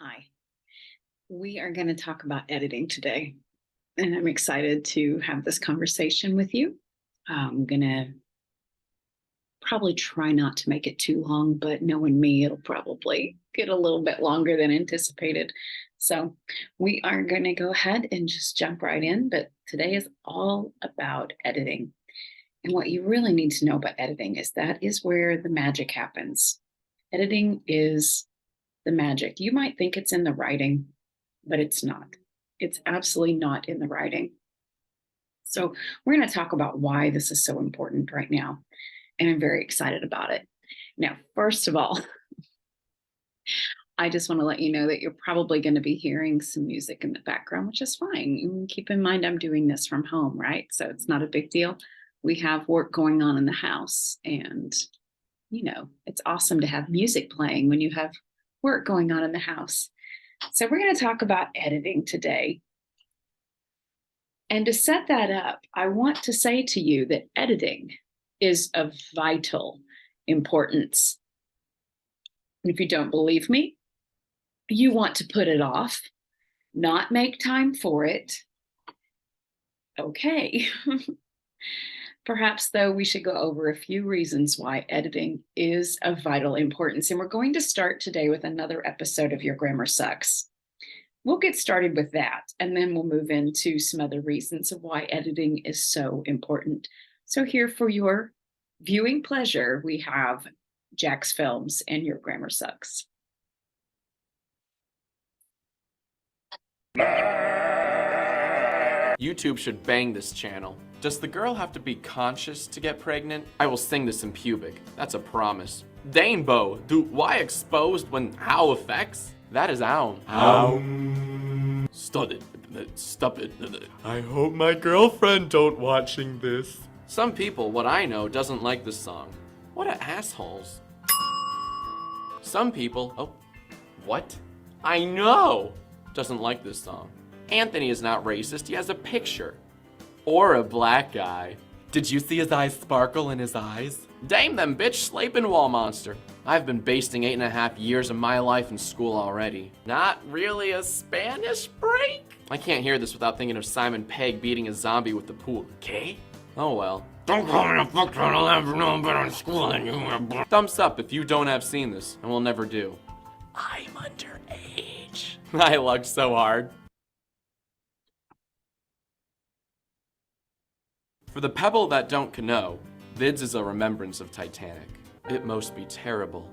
Hi, we are going to talk about editing today, and I'm excited to have this conversation with you. I'm going to probably try not to make it too long, but knowing me, it'll probably get a little bit longer than anticipated. So, we are going to go ahead and just jump right in. But today is all about editing. And what you really need to know about editing is that is where the magic happens. Editing is the magic. You might think it's in the writing, but it's not. It's absolutely not in the writing. So, we're going to talk about why this is so important right now. And I'm very excited about it. Now, first of all, I just want to let you know that you're probably going to be hearing some music in the background, which is fine. Keep in mind, I'm doing this from home, right? So, it's not a big deal. We have work going on in the house, and it's awesome to have music playing when you have work going on in the house. So, we're going to talk about editing today. And to set that up, I want to say to you that editing is of vital importance. And if you don't believe me, you want to put it off, not make time for it. Okay. Perhaps, though, we should go over a few reasons why editing is of vital importance. And we're going to start today with another episode of Your Grammar Sucks. We'll get started with that, and then we'll move into some other reasons of why editing is so important. So, here for your viewing pleasure, we have Jack's Films and Your Grammar Sucks. YouTube should bang this channel. Does the girl have to be conscious to get pregnant? I will sing this in pubic. That's a promise. Danebo, do why exposed when how effects? That is ow. Stud it. Stop it. I hope my girlfriend don't watching this. Some people, what I know, doesn't like this song. What a assholes. Some people, oh, what? I know, doesn't like this song. Anthony is not racist, he has a picture. Or a black guy. Did you see his eyes sparkle in his eyes? Dame them, bitch, slaping wall monster. I've been basting 8.5 years of my life in school already. Not really a Spanish break? I can't hear this without thinking of Simon Pegg beating a zombie with the pool. Okay? Oh well. Don't call me a fuck, I'll ever know better in school than you. Thumbs up if you don't have seen this, and will never do. I'm underage. I lugged so hard. For the pebble that don't know, Vids is a remembrance of Titanic. It most be terrible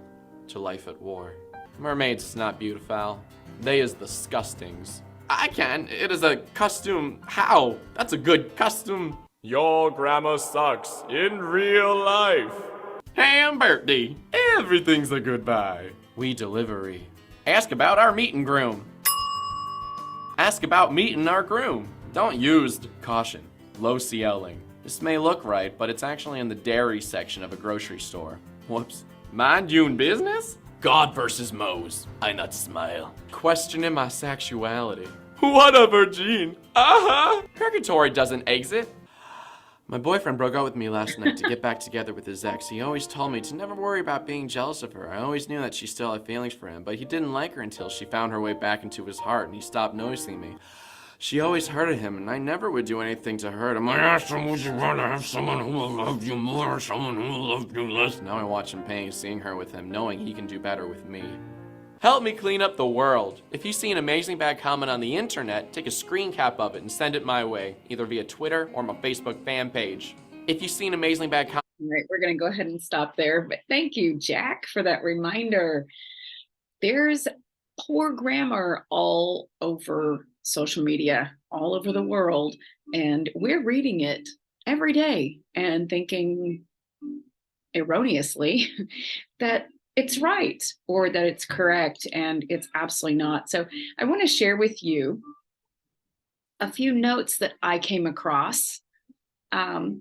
to life at war. Mermaids is not beautiful. They is disgustings. I can. It is a costume. How? That's a good costume. Your grammar sucks in real life. Hamburty. Everything's a goodbye. We delivery. Ask about our meet and groom. Ask about meeting our groom. Don't use caution. Low ceiling. This may look right, but it's actually in the dairy section of a grocery store. Whoops. Mind you in business? God versus Mose. I not smile. Questioning my sexuality. Whatever, Gene. Uh-huh. Purgatory doesn't exit. My boyfriend broke up with me last night to get back together with his ex. He always told me to never worry about being jealous of her. I always knew that she still had feelings for him, but he didn't like her until she found her way back into his heart and he stopped noticing me. She always hurted him, and I never would do anything to hurt him. I asked him, would you rather have someone who will love you more or someone who will love you less? Now I watch him pain seeing her with him, knowing he can do better with me. Help me clean up the world. If you see an amazing bad comment on the internet, take a screen cap of it and send it my way, either via Twitter or my Facebook fan page. If you see an amazing bad comment... All right, we're going to go ahead and stop there. But thank you, Jack, for that reminder. There's poor grammar all over social media, all over the world, and we're reading it every day and thinking erroneously that it's right or that it's correct, and it's absolutely not. So I want to share with you a few notes that I came across. I'll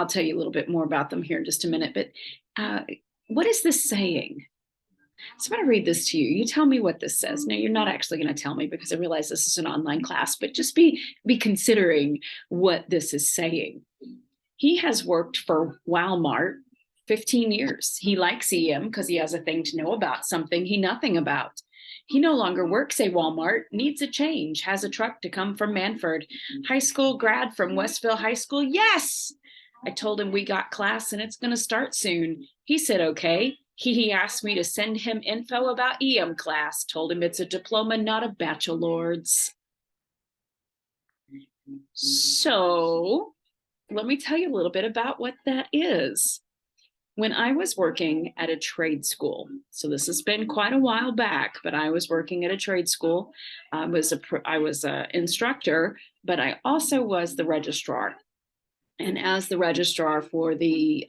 tell you a little bit more about them here in just a minute, but what is this saying? So I'm going to read this to you. You tell me what this says. Now, you're not actually going to tell me because I realize this is an online class, but just be considering what this is saying. He has worked for Walmart 15 years. He likes EM because he has a thing to know about something he nothing about. He no longer works a Walmart, needs a change, has a truck to come from Manford. High school grad from Westville High School. Yes! I told him we got class and it's going to start soon. He said, okay. He asked me to send him info about EM class. Told him it's a diploma, not a bachelor's. So let me tell you a little bit about what that is. When I was working at a trade school, so this has been quite a while back, but I was working at a trade school. I was an instructor, but I also was the registrar. And as the registrar for the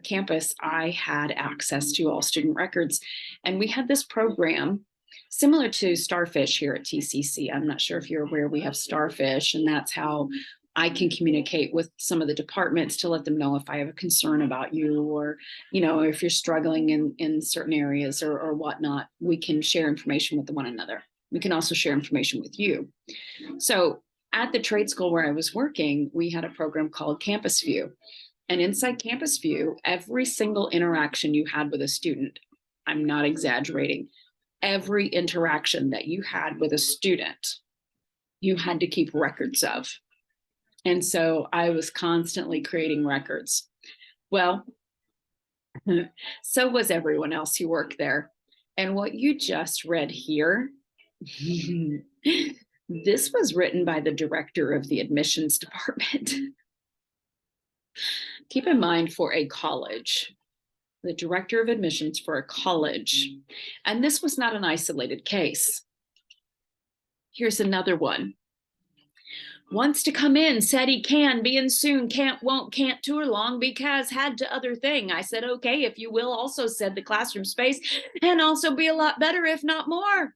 campus, I had access to all student records. And we had this program similar to Starfish here at TCC. I'm not sure if you're aware, we have Starfish, and that's how I can communicate with some of the departments to let them know if I have a concern about you, or, if you're struggling in certain areas or whatnot, we can share information with one another. We can also share information with you. So at the trade school where I was working, we had a program called Campus View. And inside Campus View, every single interaction you had with a student, I'm not exaggerating, every interaction that you had with a student, you had to keep records of. And so I was constantly creating records. Well, so was everyone else who worked there. And what you just read here, this was written by the director of the admissions department. Keep in mind, for a college, the director of admissions for a college, and this was not an isolated case. Here's another one. Wants to come in, said he can, be in soon, can't, won't, can't tour long because had to other thing. I said, okay, if you will, also said the classroom space and also be a lot better, if not more.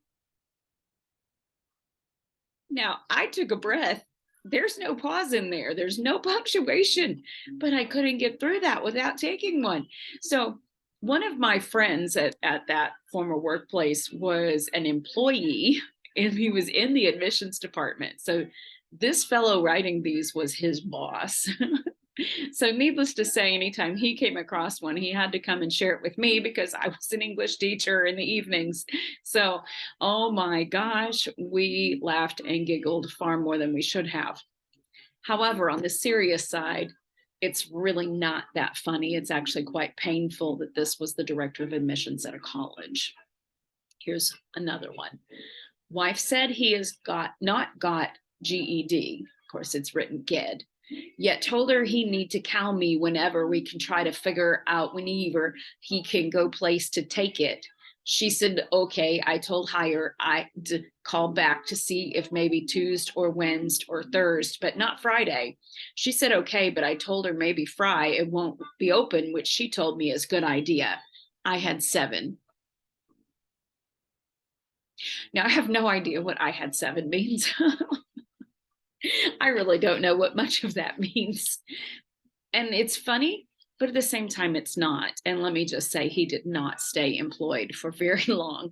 Now, I took a breath. There's no pause in there. There's no punctuation, but I couldn't get through that without taking one. So one of my friends at that former workplace was an employee, and he was in the admissions department. So this fellow writing these was his boss. So needless to say, anytime he came across one, he had to come and share it with me because I was an English teacher in the evenings. So, oh my gosh, we laughed and giggled far more than we should have. However, on the serious side, it's really not that funny. It's actually quite painful that this was the director of admissions at a college. Here's another one. Wife said he has not got GED. Of course, it's written GED. Yet told her he need to call me whenever we can try to figure out whenever he can go place to take it. She said, okay. I told hire I to call back to see if maybe Tuesday or Wednesday or Thursday, but not Friday. She said, okay, but I told her maybe Friday it won't be open, which she told me is good idea. I had 7. Now I have no idea what I had 7 means. I really don't know what much of that means. And it's funny, but at the same time, it's not. And let me just say, he did not stay employed for very long.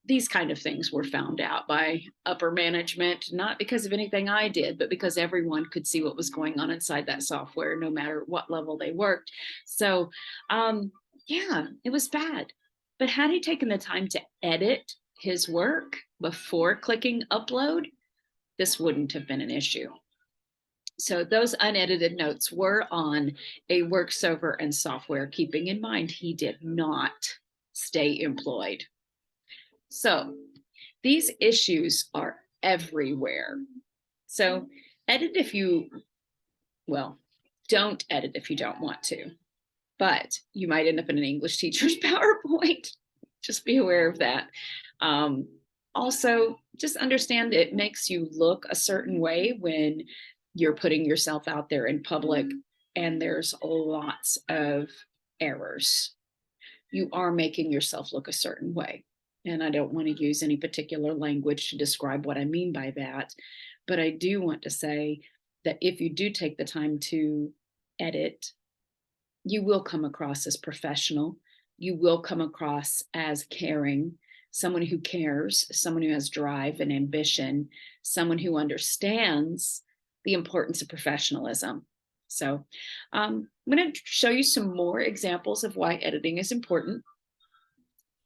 These kind of things were found out by upper management, not because of anything I did, but because everyone could see what was going on inside that software, no matter what level they worked. So, yeah, it was bad. But had he taken the time to edit his work before clicking upload, this wouldn't have been an issue. So those unedited notes were on a work server and software, keeping in mind he did not stay employed. So these issues are everywhere. So edit if you, well, don't edit if you don't want to, but you might end up in an English teacher's PowerPoint. Just be aware of that. Also, just understand it makes you look a certain way when you're putting yourself out there in public and there's lots of errors. You are making yourself look a certain way. And I don't want to use any particular language to describe what I mean by that. But I do want to say that if you do take the time to edit, you will come across as professional. You will come across as caring. Someone who cares, someone who has drive and ambition, someone who understands the importance of professionalism. So I'm going to show you some more examples of why editing is important.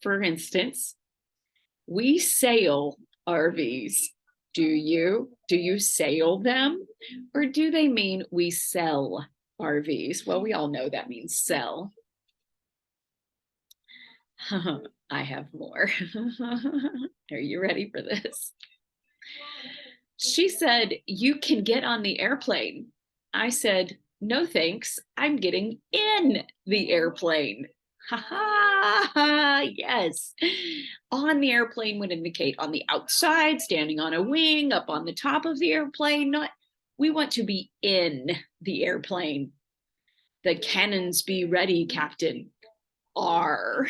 For instance, We sail RVs. Do you? Do you sail them? Or do they mean we sell RVs? Well, we all know that means sell. I have more. Are you ready for this? She said, "You can get on the airplane." I said, "No, thanks. I'm getting in the airplane." Ha ha, yes. On the airplane would indicate on the outside, standing on a wing, up on the top of the airplane. Not, we want to be in the airplane. The cannons be ready, Captain. Are.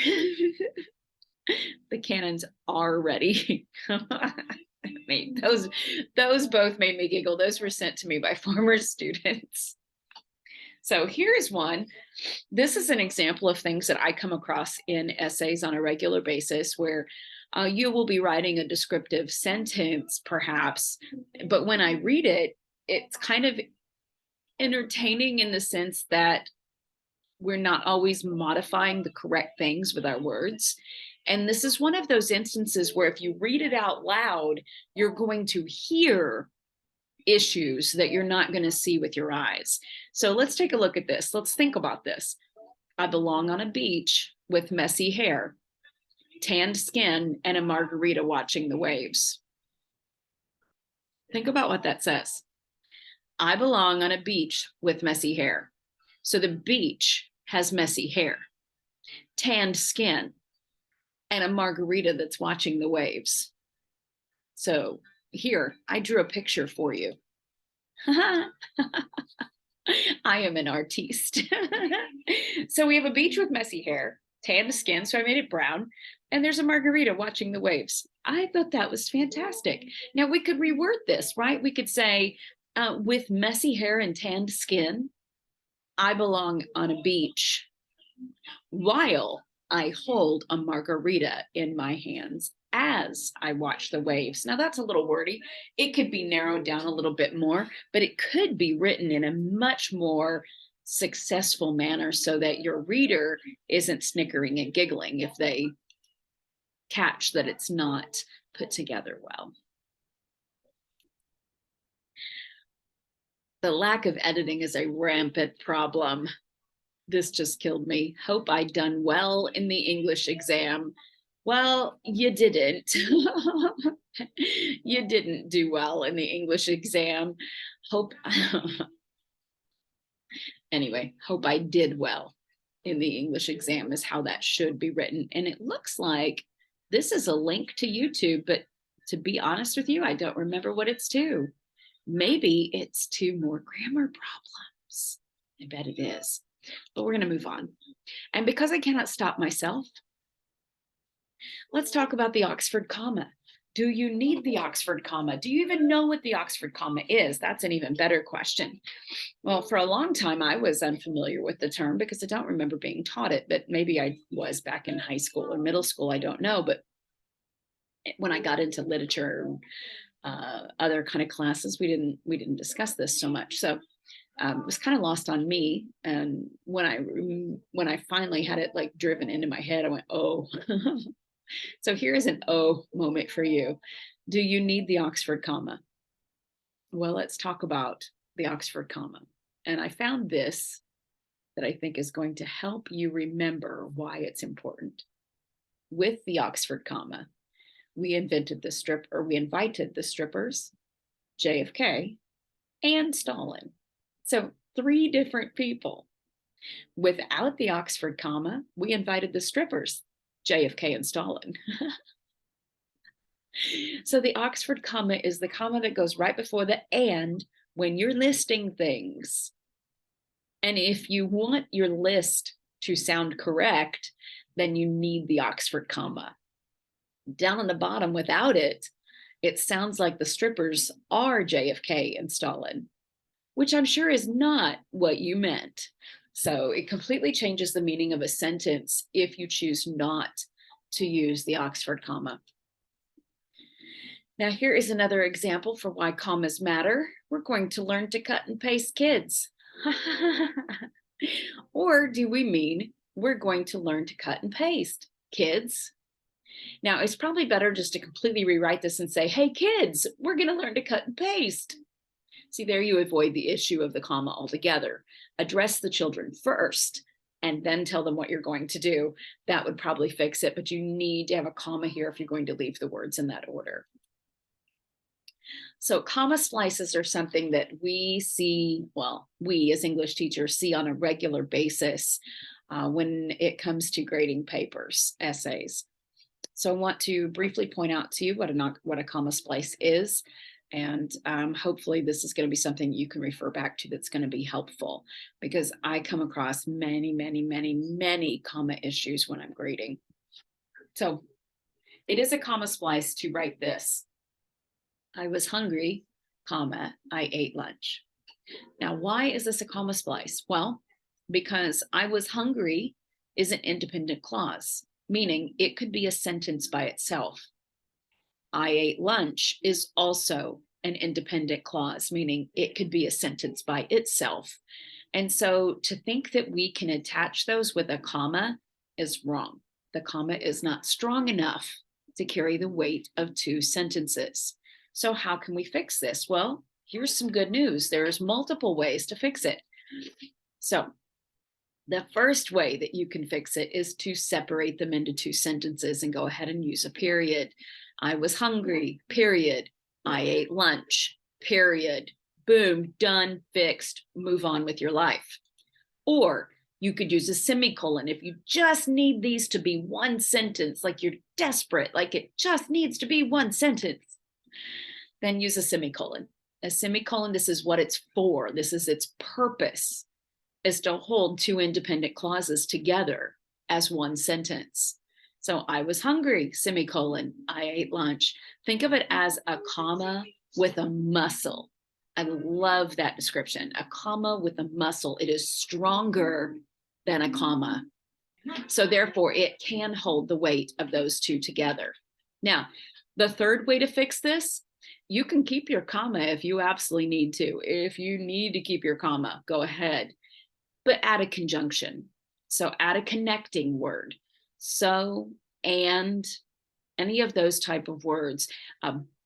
The cannons are ready. Those both made me giggle. Those were sent to me by former students. So here's one. This is an example of things that I come across in essays on a regular basis where you will be writing a descriptive sentence, perhaps, but when I read it, it's kind of entertaining in the sense that we're not always modifying the correct things with our words. And this is one of those instances where if you read it out loud, you're going to hear issues that you're not going to see with your eyes. So let's take a look at this. Let's think about this. I belong on a beach with messy hair, tanned skin, and a margarita watching the waves. Think about what that says. I belong on a beach with messy hair. So the beach has messy hair, tanned skin, and a margarita that's watching the waves. So here, I drew a picture for you. I am an artiste. So we have a beach with messy hair, tanned skin, so I made it brown, and there's a margarita watching the waves. I thought that was fantastic. Now we could reword this, right? We could say, with messy hair and tanned skin, I belong on a beach while I hold a margarita in my hands as I watch the waves. Now that's a little wordy. It could be narrowed down a little bit more, but it could be written in a much more successful manner so that your reader isn't snickering and giggling if they catch that it's not put together well. The lack of editing is a rampant problem. This just killed me. Hope I'd done well in the English exam. Well, you didn't. You didn't do well in the English exam. Anyway, hope I did well in the English exam is how that should be written. And it looks like this is a link to YouTube, but to be honest with you, I don't remember what it's to. Maybe it's to more grammar problems. I bet it is. But we're going to move on. And because I cannot stop myself, let's talk about the Oxford comma. Do you need the Oxford comma? Do you even know what the Oxford comma is? That's an even better question. Well, for a long time, I was unfamiliar with the term because I don't remember being taught it, but maybe I was back in high school or middle school. I don't know. But when I got into literature, other kind of classes, we didn't discuss this so much. So it was kind of lost on me. And when I finally had it like driven into my head, I went, oh. So here's an oh moment for you. Do you need the Oxford comma? Well, let's talk about the Oxford comma. And I found this that I think is going to help you remember why it's important. With the Oxford comma, we invited the strippers, JFK, and Stalin. So 3 different people. Without the Oxford comma, we invited the strippers, JFK and Stalin. So the Oxford comma is the comma that goes right before the and when you're listing things. And if you want your list to sound correct, then you need the Oxford comma. Down on the bottom without it, it sounds like the strippers are JFK and Stalin, which I'm sure is not what you meant. So it completely changes the meaning of a sentence if you choose not to use the Oxford comma. Now, here is another example for why commas matter. We're going to learn to cut and paste, kids. Or do we mean we're going to learn to cut and paste, kids? Now, it's probably better just to completely rewrite this and say, hey, kids, we're going to learn to cut and paste. See, there you avoid the issue of the comma altogether. Address the children first and then tell them what you're going to do. That would probably fix it, but you need to have a comma here if you're going to leave the words in that order. So comma splices are something that we see, well, we as English teachers see on a regular basis when it comes to grading papers, essays. So I want to briefly point out to you what a comma splice is. And hopefully this is going to be something you can refer back to that's going to be helpful, because I come across many, many, many, many comma issues when I'm grading. So it is a comma splice to write this. I was hungry, comma, I ate lunch. Now, why is this a comma splice? Well, because I was hungry is an independent clause, meaning it could be a sentence by itself. I ate lunch is also an independent clause, meaning it could be a sentence by itself. And so to think that we can attach those with a comma is wrong. The comma is not strong enough to carry the weight of two sentences. So how can we fix this? Well, here's some good news. There's multiple ways to fix it. So the first way that you can fix it is to separate them into two sentences and go ahead and use a period. I was hungry, period. I ate lunch, period. Boom, done, fixed, move on with your life. Or you could use a semicolon if you just need these to be one sentence, like you're desperate, like it just needs to be one sentence. Then use a semicolon. A semicolon, this is what it's for. This is its purpose, is to hold two independent clauses together as one sentence. So I was hungry, semicolon, I ate lunch. Think of it as a comma with a muscle. I love that description. A comma with a muscle. It is stronger than a comma. So therefore, it can hold the weight of those two together. Now, the third way to fix this, you can keep your comma if you absolutely need to. If you need to keep your comma, go ahead. But add a conjunction. So add a connecting word. So, and, any of those type of words,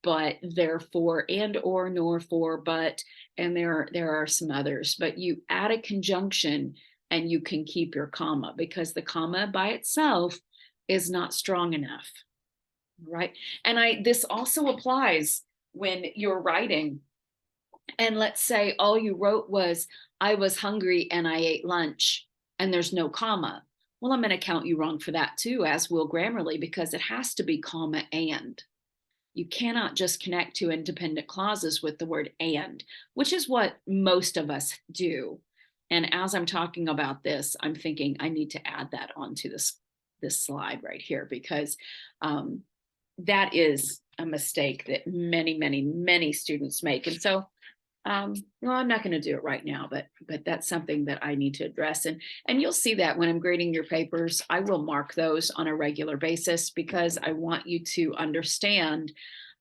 but, therefore, and, or, nor, for, but, and there are some others, but you add a conjunction and you can keep your comma, because the comma by itself is not strong enough, right? And this also applies when you're writing, and let's say all you wrote was, I was hungry and I ate lunch, and there's no comma. Well, I'm going to count you wrong for that too, as will Grammarly, because it has to be comma and. You cannot just connect two independent clauses with the word and, which is what most of us do. And as I'm talking about this, I'm thinking I need to add that onto this slide right here, because that is a mistake that many, many, many students make. And so well, I'm not going to do it right now, but that's something that I need to address. And you'll see that when I'm grading your papers, I will mark those on a regular basis, because I want you to understand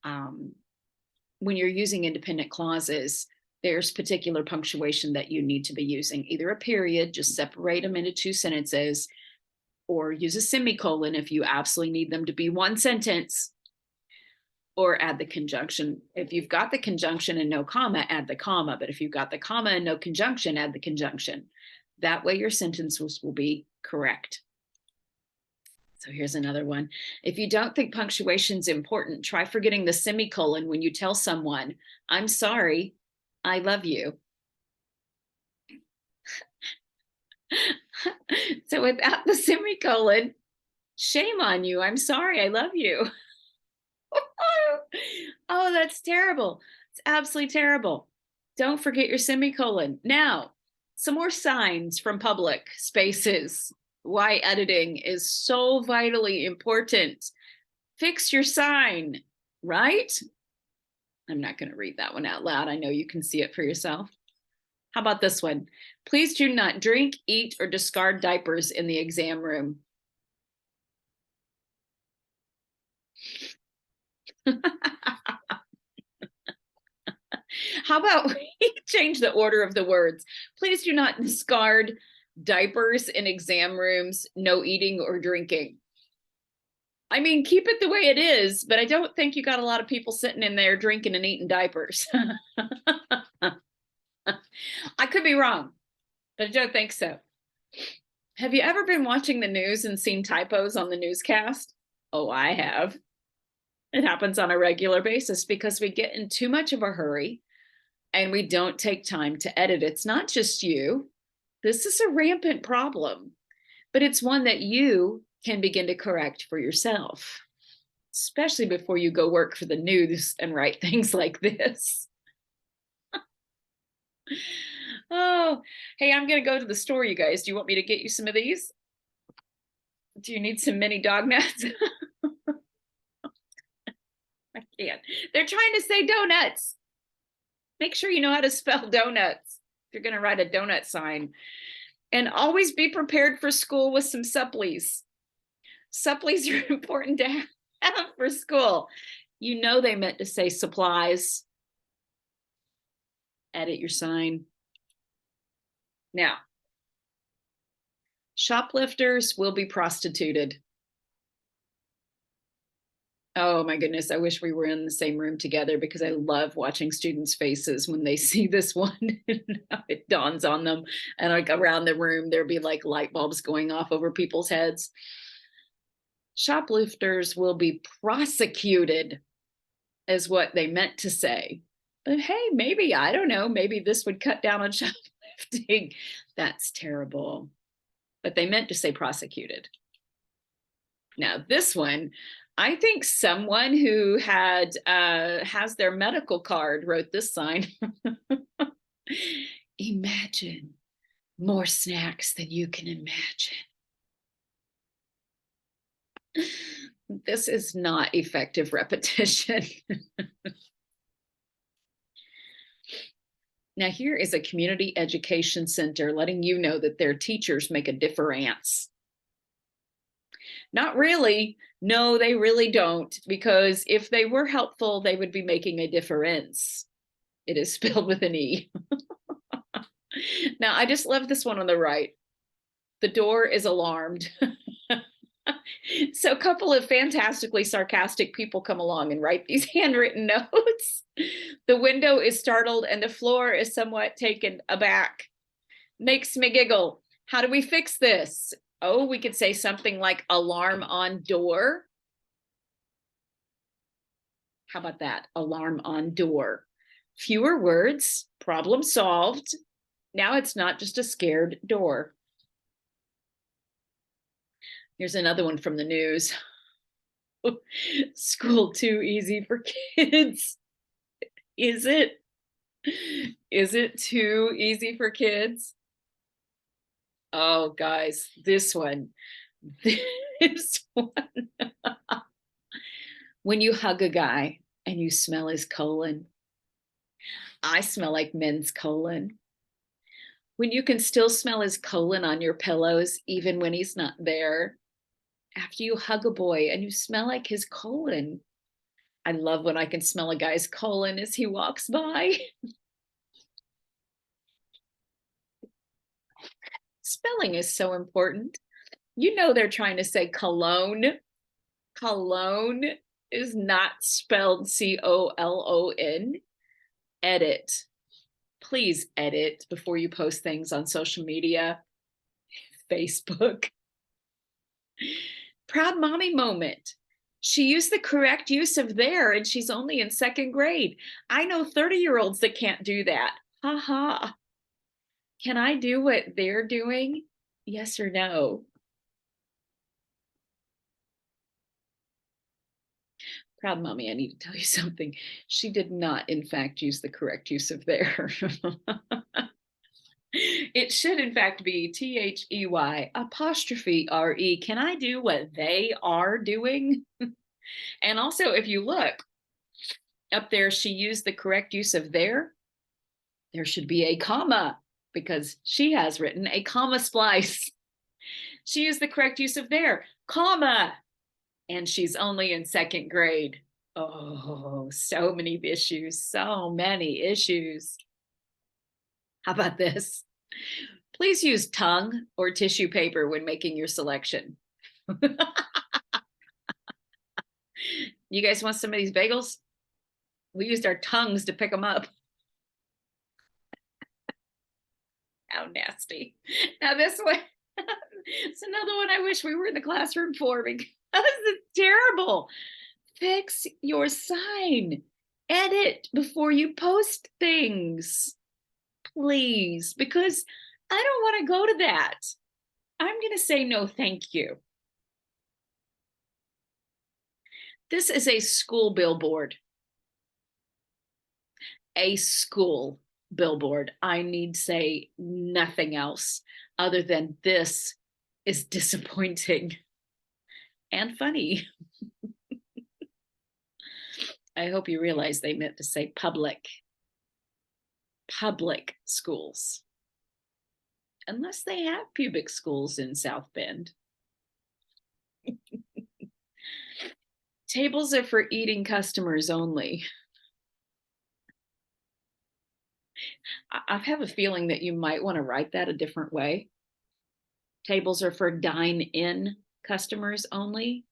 when you're using independent clauses, there's particular punctuation that you need to be using, either a period, just separate them into two sentences, or use a semicolon if you absolutely need them to be one sentence, or add the conjunction. If you've got the conjunction and no comma, add the comma. But if you've got the comma and no conjunction, add the conjunction. That way your sentences will be correct. So here's another one. If you don't think punctuation is important, try forgetting the semicolon when you tell someone, I'm sorry, I love you. So without the semicolon, shame on you. I'm sorry, I love you. Oh, that's terrible. It's absolutely terrible. Don't forget your semicolon. Now, some more signs from public spaces. Why editing is so vitally important. Fix your sign, right? I'm not going to read that one out loud. I know you can see it for yourself. How about this one? Please do not drink, eat, or discard diapers in the exam room. How about we change the order of the words? Please do not discard diapers in exam rooms, no eating or drinking. I mean, keep it the way it is, but I don't think you got a lot of people sitting in there drinking and eating diapers. I could be wrong, but I don't think so. Have you ever been watching the news and seen typos on the newscast? Oh, I have. It happens on a regular basis because we get in too much of a hurry and we don't take time to edit. It's not just you. This is a rampant problem, but it's one that you can begin to correct for yourself, especially before you go work for the news and write things like this. Oh, hey, I'm going to go to the store, you guys. Do you want me to get you some of these? Do you need some mini dog nuts? I can't. They're trying to say donuts. Make sure you know how to spell donuts. If you're going to write a donut sign. And always be prepared for school with some supplies. Supplies are important to have for school. You know they meant to say supplies. Edit your sign. Now, shoplifters will be prostituted. Oh my goodness, I wish we were in the same room together because I love watching students' faces when they see this one. It dawns on them. And like around the room, there'll be like light bulbs going off over people's heads. Shoplifters will be prosecuted, is what they meant to say. But hey, maybe, I don't know, maybe this would cut down on shoplifting. That's terrible. But they meant to say prosecuted. Now, this one, I think someone who had has their medical card wrote this sign. Imagine more snacks than you can imagine. This is not effective repetition. Now, here is a community education center letting you know that their teachers make a difference. Not really. No, they really don't, because if they were helpful, they would be making a difference. It is spelled with an E. Now, I just love this one on the right. The door is alarmed. So a couple of fantastically sarcastic people come along and write these handwritten notes. The window is startled and the floor is somewhat taken aback. Makes me giggle. How do we fix this? Oh, we could say something like alarm on door. How about that? Alarm on door. Fewer words, problem solved. Now it's not just a scared door. Here's another one from the news. School too easy for kids. Is it? Is it too easy for kids? Oh, guys, this one. This one. When you hug a guy and you smell his colon. I smell like men's colon. When you can still smell his colon on your pillows, even when he's not there. After you hug a boy and you smell like his colon. I love when I can smell a guy's colon as he walks by. Spelling is so important. You know they're trying to say cologne. Cologne is not spelled C-O-L-O-N. Edit. Please edit before you post things on social media. Facebook. Proud mommy moment. She used the correct use of there and she's only in 2nd grade. I know 30-year-olds that can't do that. Ha ha. Can I do what they're doing? Yes or no? Proud mommy, I need to tell you something. She did not, in fact, use the correct use of there. It should, in fact, be T-H-E-Y apostrophe R-E. Can I do what they are doing? And also, if you look up there, she used the correct use of there. There should be a comma because she has written a comma splice. She used the correct use of there, comma. And she's only in 2nd grade. Oh, so many issues, so many issues. How about this? Please use tongue or tissue paper when making your selection. You guys want some of these bagels? We used our tongues to pick them up. How nasty. Now this one, it's another one I wish we were in the classroom for because it's terrible. Fix your sign. Edit before you post things, please, because I don't want to go to that. I'm going to say no, thank you. This is a school billboard. A school billboard. I need say nothing else other than this is disappointing and funny. I hope you realize they meant to say public schools. Unless they have public schools in South Bend. Tables are for eating customers only. I have a feeling that you might want to write that a different way. Tables are for dine-in customers only,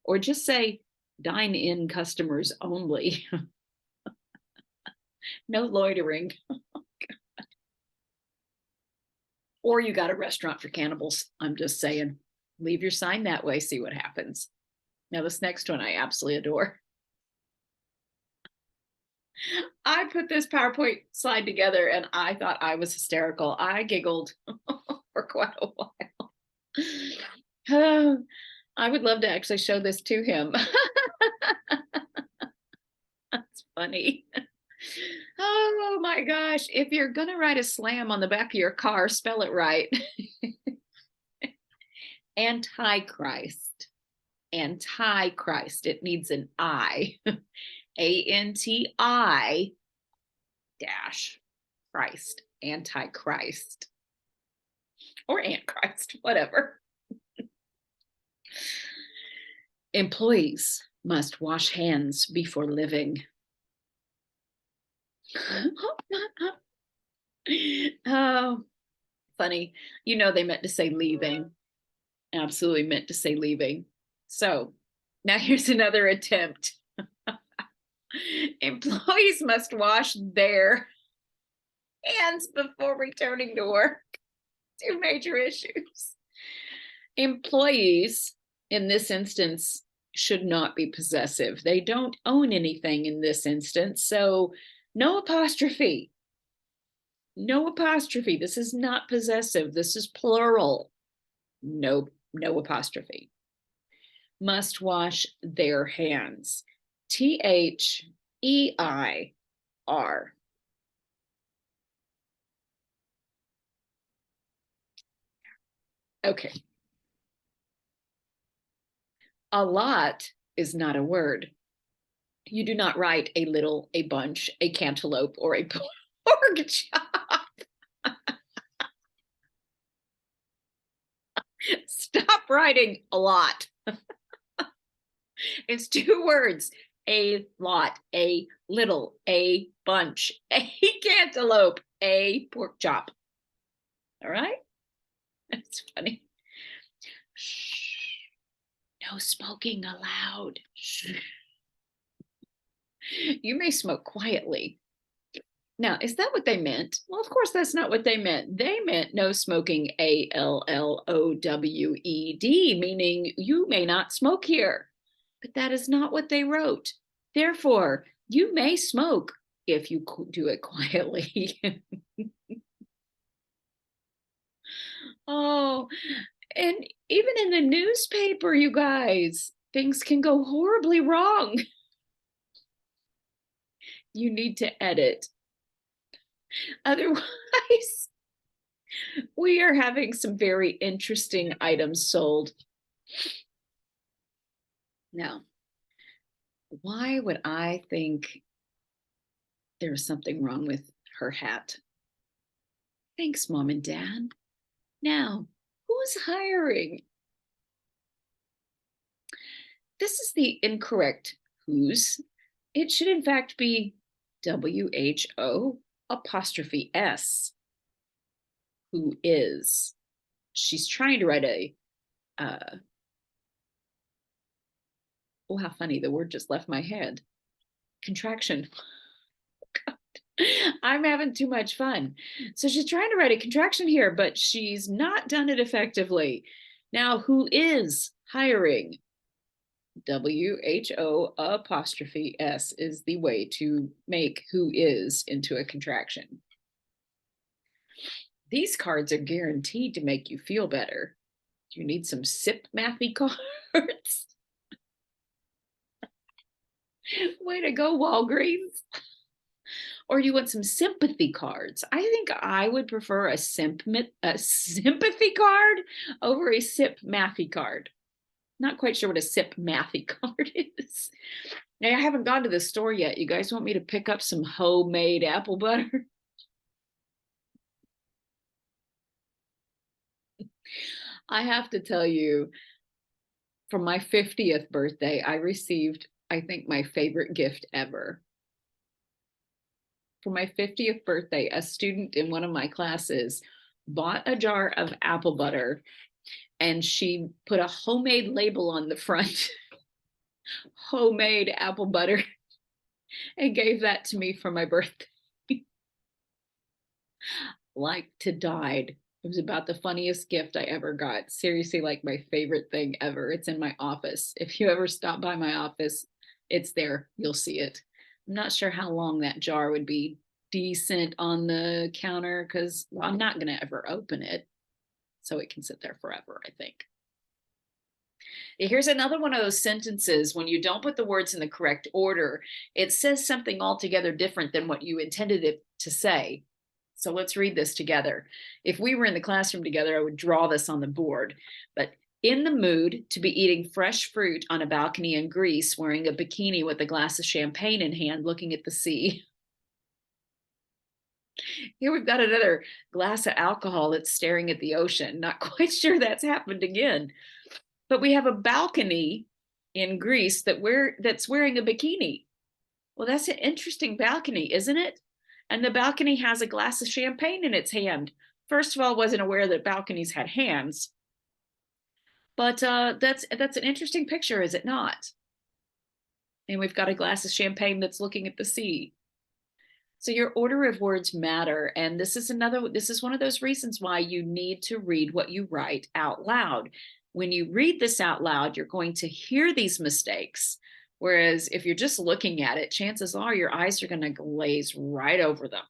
or just say dine-in customers only. No loitering. Or you got a restaurant for cannibals. I'm just saying, leave your sign that way, see what happens. Now this next one I absolutely adore. I put this PowerPoint slide together and I thought I was hysterical. I giggled for quite a while. I would love to actually show this to him. That's funny. Oh my gosh. If you're going to write a slam on the back of your car, spell it right. Antichrist. Antichrist. It needs an I. ANTI dash Christ. Antichrist. Or Antichrist, whatever. Employees must wash hands before living. Oh, funny. You know they meant to say leaving. Absolutely meant to say leaving. So now here's another attempt. Employees must wash their hands before returning to work. Two major issues. Employees, in this instance, should not be possessive. They don't own anything in this instance, so no apostrophe. No apostrophe. This is not possessive. This is plural. No apostrophe. Must wash their hands. THEIR. Okay. A lot is not a word. You do not write a little, a bunch, a cantaloupe, or a pork chop. Stop writing a lot. It's two words. A lot, a little, a bunch, a cantaloupe, a pork chop. All right? That's funny. Shh. No smoking allowed. Shh. You may smoke quietly. Now, is that what they meant? Well, of course, that's not what they meant. They meant no smoking, ALLOWED, meaning you may not smoke here. But that is not what they wrote. Therefore, you may smoke if you do it quietly. Oh, and even in the newspaper, you guys, things can go horribly wrong. You need to edit. Otherwise, we are having some very interesting items sold. Now, why would I think there's something wrong with her hat? Thanks, Mom and Dad. Now, who's hiring? This is the incorrect whose. It should in fact be WHO apostrophe S. Who is? She's trying to write a Oh, how funny. The word just left my head. Contraction. God. I'm having too much fun. So she's trying to write a contraction here, but she's not done it effectively. Now, who is hiring? WHO apostrophe S is the way to make who is into a contraction. These cards are guaranteed to make you feel better. Do you need some sip mathy cards? Way to go, Walgreens. Or you want some sympathy cards? I think I would prefer a sympathy card over a sip mathy card. Not quite sure what a sip mathy card is. Now, I haven't gone to the store yet. You guys want me to pick up some homemade apple butter? I have to tell you, for my 50th birthday, I received, I think, my favorite gift ever. For my 50th birthday, a student in one of my classes bought a jar of apple butter and she put a homemade label on the front, homemade apple butter, and gave that to me for my birthday. Like to died. It was about the funniest gift I ever got. Seriously, like my favorite thing ever. It's in my office. If you ever stop by my office, it's there. You'll see it. I'm not sure how long that jar would be decent on the counter because I'm not going to ever open it. So it can sit there forever, I think. Here's another one of those sentences when you don't put the words in the correct order, it says something altogether different than what you intended it to say. So let's read this together. If we were in the classroom together, I would draw this on the board. But in the mood to be eating fresh fruit on a balcony in Greece, wearing a bikini with a glass of champagne in hand, looking at the sea. Here we've got another glass of alcohol that's staring at the ocean. Not quite sure that's happened again. But we have a balcony in Greece that's wearing a bikini. Well, that's an interesting balcony, isn't it? And the balcony has a glass of champagne in its hand. First of all, wasn't aware that balconies had hands. But that's an interesting picture, is it not? And we've got a glass of champagne that's looking at the sea. So your order of words matter. And this is one of those reasons why you need to read what you write out loud. When you read this out loud, you're going to hear these mistakes. Whereas if you're just looking at it, chances are your eyes are going to glaze right over them.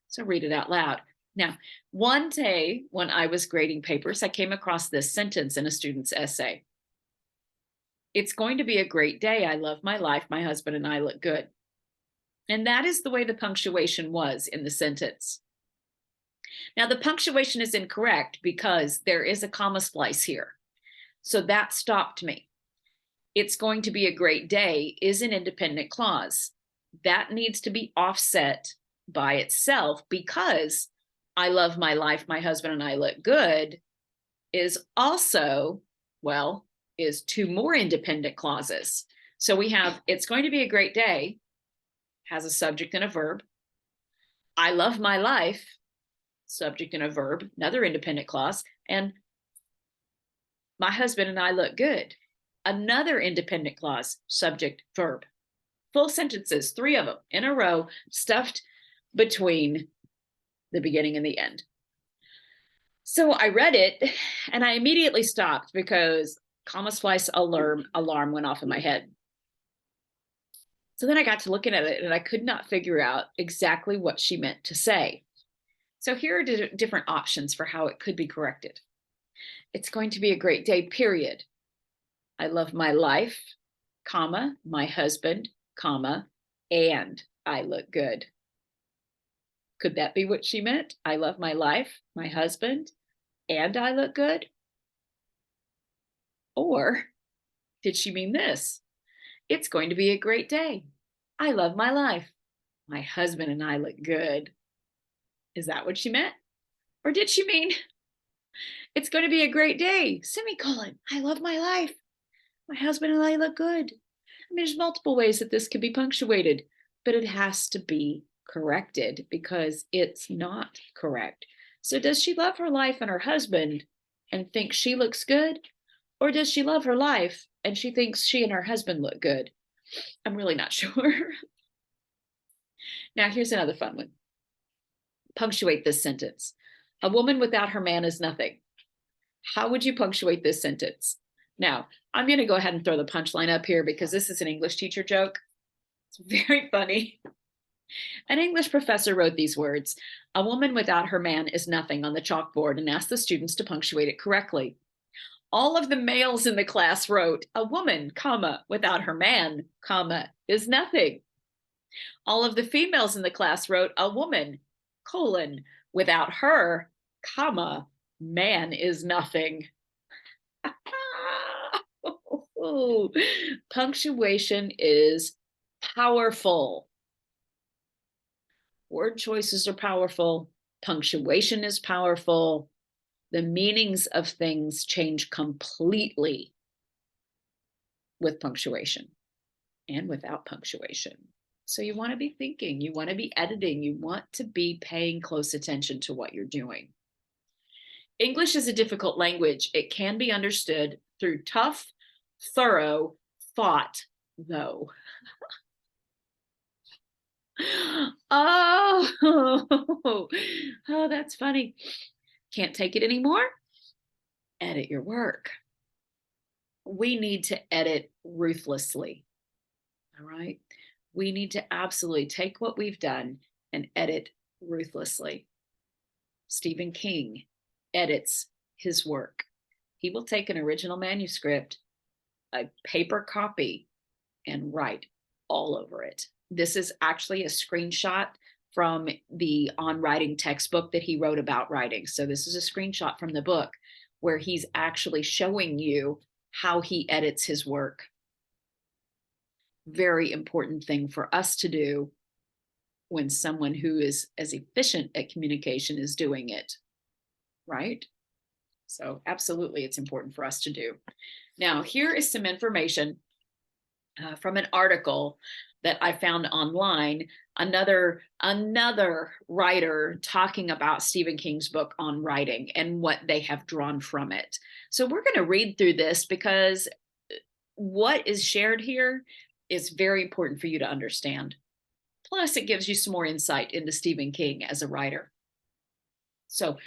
So read it out loud. Now, one day when I was grading papers, I came across this sentence in a student's essay. It's going to be a great day. I love my life. My husband and I look good. And that is the way the punctuation was in the sentence. Now, the punctuation is incorrect because there is a comma splice here. So that stopped me. It's going to be a great day is an independent clause. That needs to be offset by itself because I love my life, my husband and I look good is also, well, is two more independent clauses. So we have, it's going to be a great day, has a subject and a verb. I love my life, subject and a verb, another independent clause. And my husband and I look good, another independent clause, subject, verb. Full sentences, 3 of them in a row, stuffed between the beginning and the end. So I read it and I immediately stopped because comma splice alarm went off in my head. So then I got to looking at it and I could not figure out exactly what she meant to say. So here are different options for how it could be corrected. It's going to be a great day, period. I love my life, comma, my husband, comma, and I look good. Could that be what she meant? I love my life, my husband, and I look good? Or did she mean this? It's going to be a great day. I love my life. My husband and I look good. Is that what she meant? Or did she mean, it's going to be a great day, semicolon, I love my life. My husband and I look good. I mean, there's multiple ways that this could be punctuated, but it has to be corrected because it's not correct. So does she love her life and her husband and think she looks good? Or does she love her life and she thinks she and her husband look good? I'm really not sure. Now, here's another fun one. Punctuate this sentence. A woman without her man is nothing. How would you punctuate this sentence? Now, I'm going to go ahead and throw the punchline up here because this is an English teacher joke. It's very funny. An English professor wrote these words, "A woman without her man is nothing," on the chalkboard and asked the students to punctuate it correctly. All of the males in the class wrote, "A woman, comma, without her man, comma, is nothing." All of the females in the class wrote, "A woman, colon, without her, comma, man is nothing." Punctuation is powerful. Word choices are powerful. Punctuation is powerful. The meanings of things change completely with punctuation and without punctuation. So you want to be thinking, you want to be editing, you want to be paying close attention to what you're doing. English is a difficult language. It can be understood through tough, thorough thought, though. Oh, that's funny. Can't take it anymore? Edit your work. We need to edit ruthlessly. All right. We need to absolutely take what we've done and edit ruthlessly. Stephen King edits his work. He will take an original manuscript, a paper copy, and write all over it. This is actually a screenshot from the On Writing textbook that he wrote about writing. So this is a screenshot from the book where he's actually showing you how he edits his work. Very important thing for us to do when someone who is as efficient at communication is doing it, right? So absolutely, it's important for us to do. Now, here is some information from an article that I found online, another writer talking about Stephen King's book On Writing and what they have drawn from it. So we're going to read through this because what is shared here is very important for you to understand. Plus, it gives you some more insight into Stephen King as a writer. So,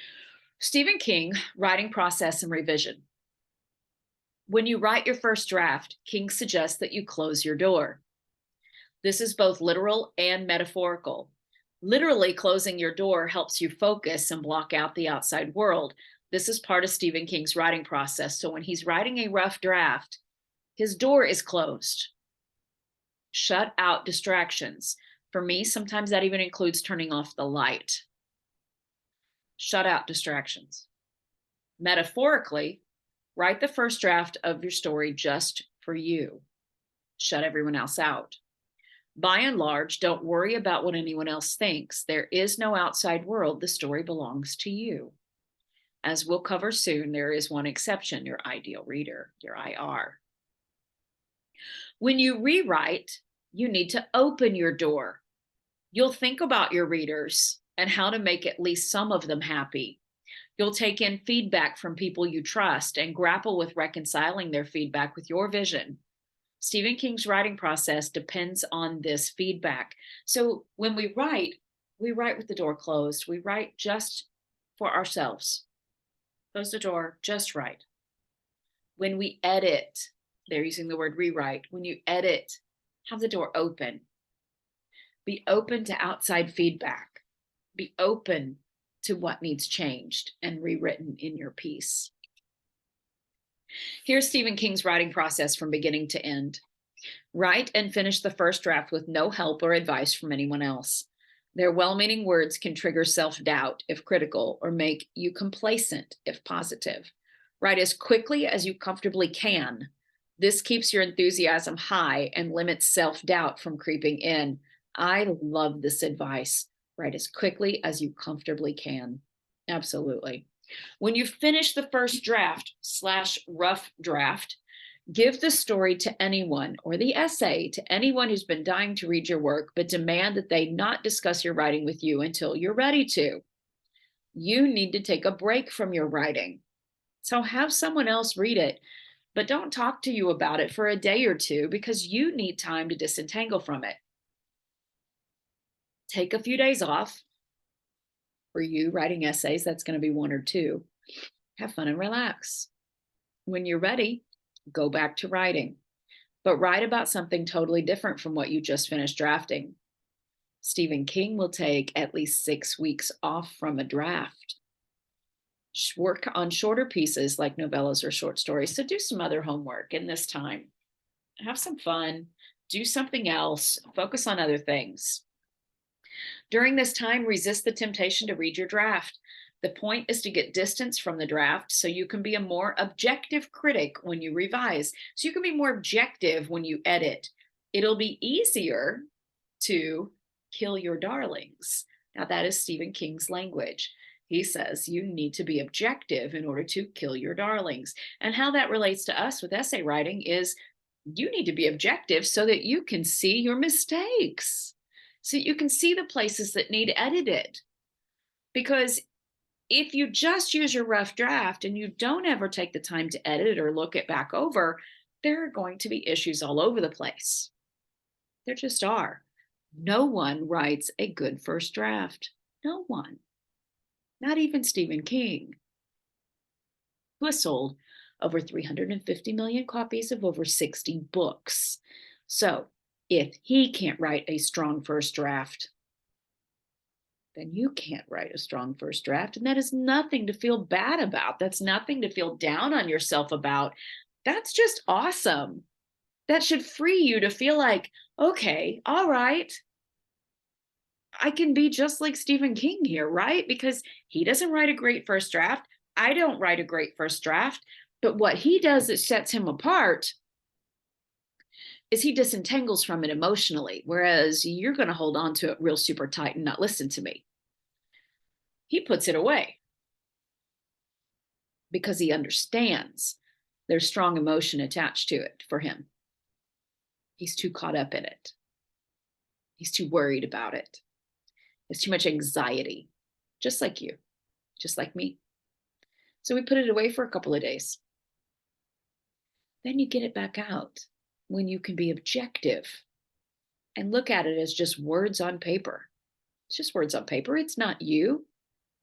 Stephen King, writing process and revision. When you write your first draft, King suggests that you close your door. This is both literal and metaphorical. Literally, closing your door helps you focus and block out the outside world. This is part of Stephen King's writing process. So when he's writing a rough draft, his door is closed. Shut out distractions. For me, sometimes that even includes turning off the light. Shut out distractions. Metaphorically, write the first draft of your story just for you. Shut everyone else out. By and large, don't worry about what anyone else thinks. There is no outside world. The story belongs to you. As we'll cover soon, there is one exception, your ideal reader, your IR. When you rewrite, you need to open your door. You'll think about your readers and how to make at least some of them happy. You'll take in feedback from people you trust and grapple with reconciling their feedback with your vision. Stephen King's writing process depends on this feedback. So when we write with the door closed. We write just for ourselves. Close the door, just write. When we edit, they're using the word rewrite. When you edit, have the door open. Be open to outside feedback. Be open to what needs changed and rewritten in your piece. Here's Stephen King's writing process from beginning to end. Write and finish the first draft with no help or advice from anyone else. Their well-meaning words can trigger self-doubt if critical or make you complacent if positive. Write as quickly as you comfortably can. This keeps your enthusiasm high and limits self-doubt from creeping in. I love this advice. Write as quickly as you comfortably can. Absolutely. When you finish the first draft / rough draft, give the story to anyone or the essay to anyone who's been dying to read your work, but demand that they not discuss your writing with you until you're ready to. You need to take a break from your writing. So have someone else read it. but don't talk to you about it for a day or two because you need time to disentangle from it. Take a few days off. For you writing essays, that's going to be 1 or 2. Have fun and relax. When you're ready, go back to writing, but write about something totally different from what you just finished drafting. Stephen King will take at least 6 weeks off from a draft. Work on shorter pieces like novellas or short stories. So do some other homework in this time. Have some fun. Do something else. Focus on other things. During this time, resist the temptation to read your draft. The point is to get distance from the draft so you can be a more objective critic when you revise. So you can be more objective when you edit. It'll be easier to kill your darlings. Now, that is Stephen King's language. He says you need to be objective in order to kill your darlings. And how that relates to us with essay writing is you need to be objective so that you can see your mistakes, so you can see the places that need edited. Because if you just use your rough draft and you don't ever take the time to edit or look it back over, there are going to be issues all over the place. There just are. No one writes a good first draft. No one. Not even Stephen King, who has sold over 350 million copies of over 60 books. So if he can't write a strong first draft, then you can't write a strong first draft. And that is nothing to feel bad about. That's nothing to feel down on yourself about. That's just awesome. That should free you to feel like, okay, all right, I can be just like Stephen King here, right? Because he doesn't write a great first draft. I don't write a great first draft. But what he does that sets him apart is he disentangles from it emotionally, whereas you're going to hold on to it real super tight and not listen to me. He puts it away because he understands there's strong emotion attached to it for him. He's too caught up in it. He's too worried about it. There's too much anxiety, just like you, just like me. So we put it away for a couple of days. Then you get it back out when you can be objective and look at it as just words on paper. It's just words on paper. It's not you.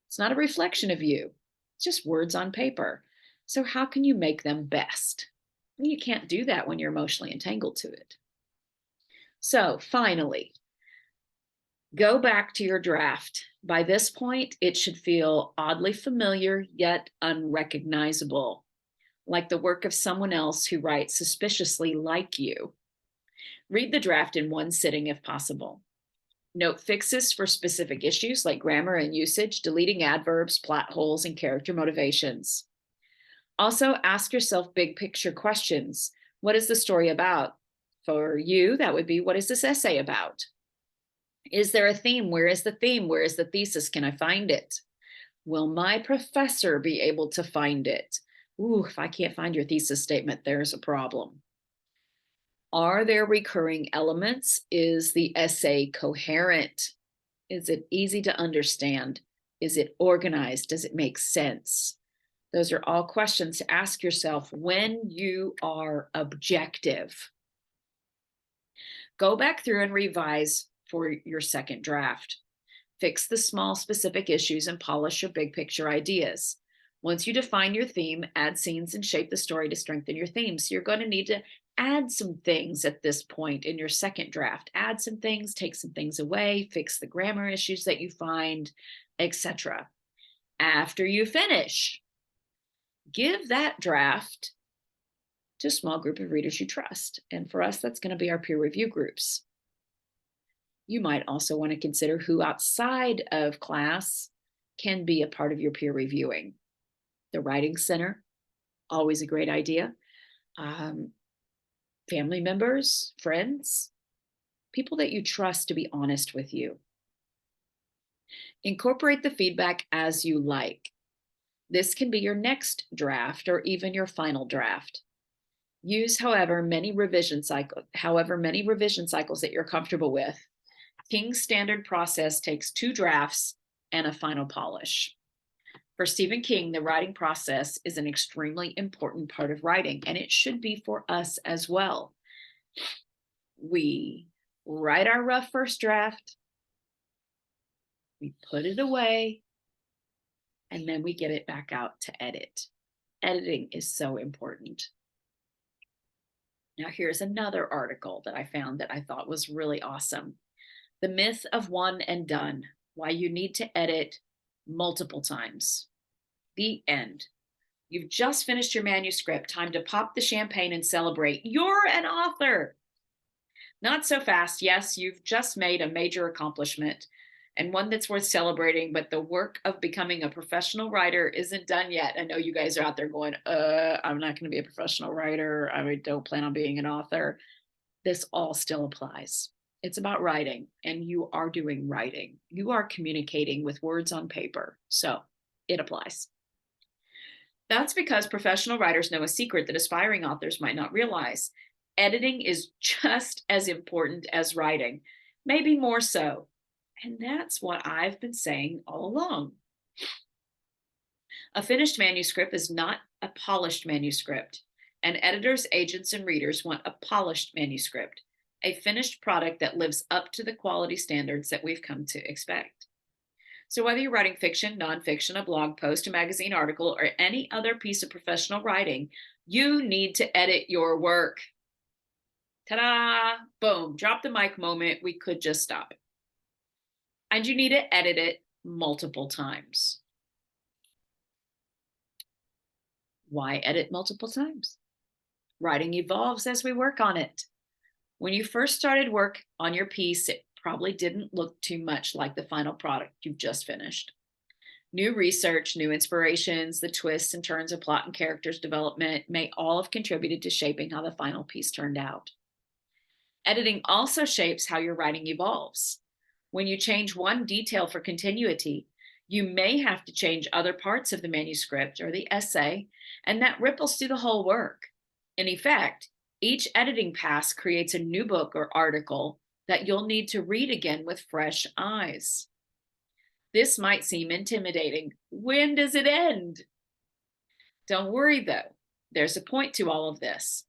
It's not a reflection of you. It's just words on paper. So how can you make them best? Well, you can't do that when you're emotionally entangled to it. So finally, go back to your draft. By this point, it should feel oddly familiar yet unrecognizable, like the work of someone else who writes suspiciously like you. Read the draft in one sitting if possible. Note fixes for specific issues like grammar and usage, deleting adverbs, plot holes, and character motivations. Also, ask yourself big picture questions. What is the story about? For you, that would be, what is this essay about? Is there a theme? Where is the theme? Where is the thesis? Can I find it? Will my professor be able to find it? Ooh, if I can't find your thesis statement, there's a problem. Are there recurring elements? Is the essay coherent? Is it easy to understand? Is it organized? Does it make sense? Those are all questions to ask yourself when you are objective. Go back through and revise for your second draft. Fix the small specific issues and polish your big picture ideas. Once you define your theme, add scenes and shape the story to strengthen your theme. So you're going to need to add some things at this point in your second draft. Add some things, take some things away, fix the grammar issues that you find, etc. After you finish, give that draft to a small group of readers you trust. And for us, that's going to be our peer review groups. You might also want to consider who outside of class can be a part of your peer reviewing. The Writing Center, always a great idea. Family members, friends, people that you trust to be honest with you. Incorporate the feedback as you like. This can be your next draft or even your final draft. Use however many revision cycles that you're comfortable with. King's standard process takes 2 drafts and a final polish. For Stephen King, the writing process is an extremely important part of writing, and it should be for us as well. We write our rough first draft, we put it away, and then we get it back out to edit. Editing is so important. Now, here's another article that I found that I thought was really awesome. The Myth of One and Done: Why You Need to Edit Multiple Times. The end. You've just finished your manuscript. Time to pop the champagne and celebrate. You're an author. Not so fast. Yes, you've just made a major accomplishment and one that's worth celebrating, but the work of becoming a professional writer isn't done yet. I know you guys are out there going, I'm not going to be a professional writer. I don't plan on being an author. This all still applies. It's about writing, and you are doing writing. You are communicating with words on paper. So it applies. That's because professional writers know a secret that aspiring authors might not realize. Editing is just as important as writing, maybe more so. And that's what I've been saying all along. A finished manuscript is not a polished manuscript, and editors, agents, and readers want a polished manuscript, a finished product that lives up to the quality standards that we've come to expect. So whether you're writing fiction, nonfiction, a blog post, a magazine article, or any other piece of professional writing, you need to edit your work. Ta-da! Boom, drop the mic moment. We could just stop it. And you need to edit it multiple times. Why edit multiple times? Writing evolves as we work on it. When you first started work on your piece, it probably didn't look too much like the final product you've just finished. New research, new inspirations, the twists and turns of plot and characters development may all have contributed to shaping how the final piece turned out. Editing also shapes how your writing evolves. When you change one detail for continuity, you may have to change other parts of the manuscript or the essay, and that ripples through the whole work. In effect, each editing pass creates a new book or article that you'll need to read again with fresh eyes. This might seem intimidating. When does it end? Don't worry though, there's a point to all of this.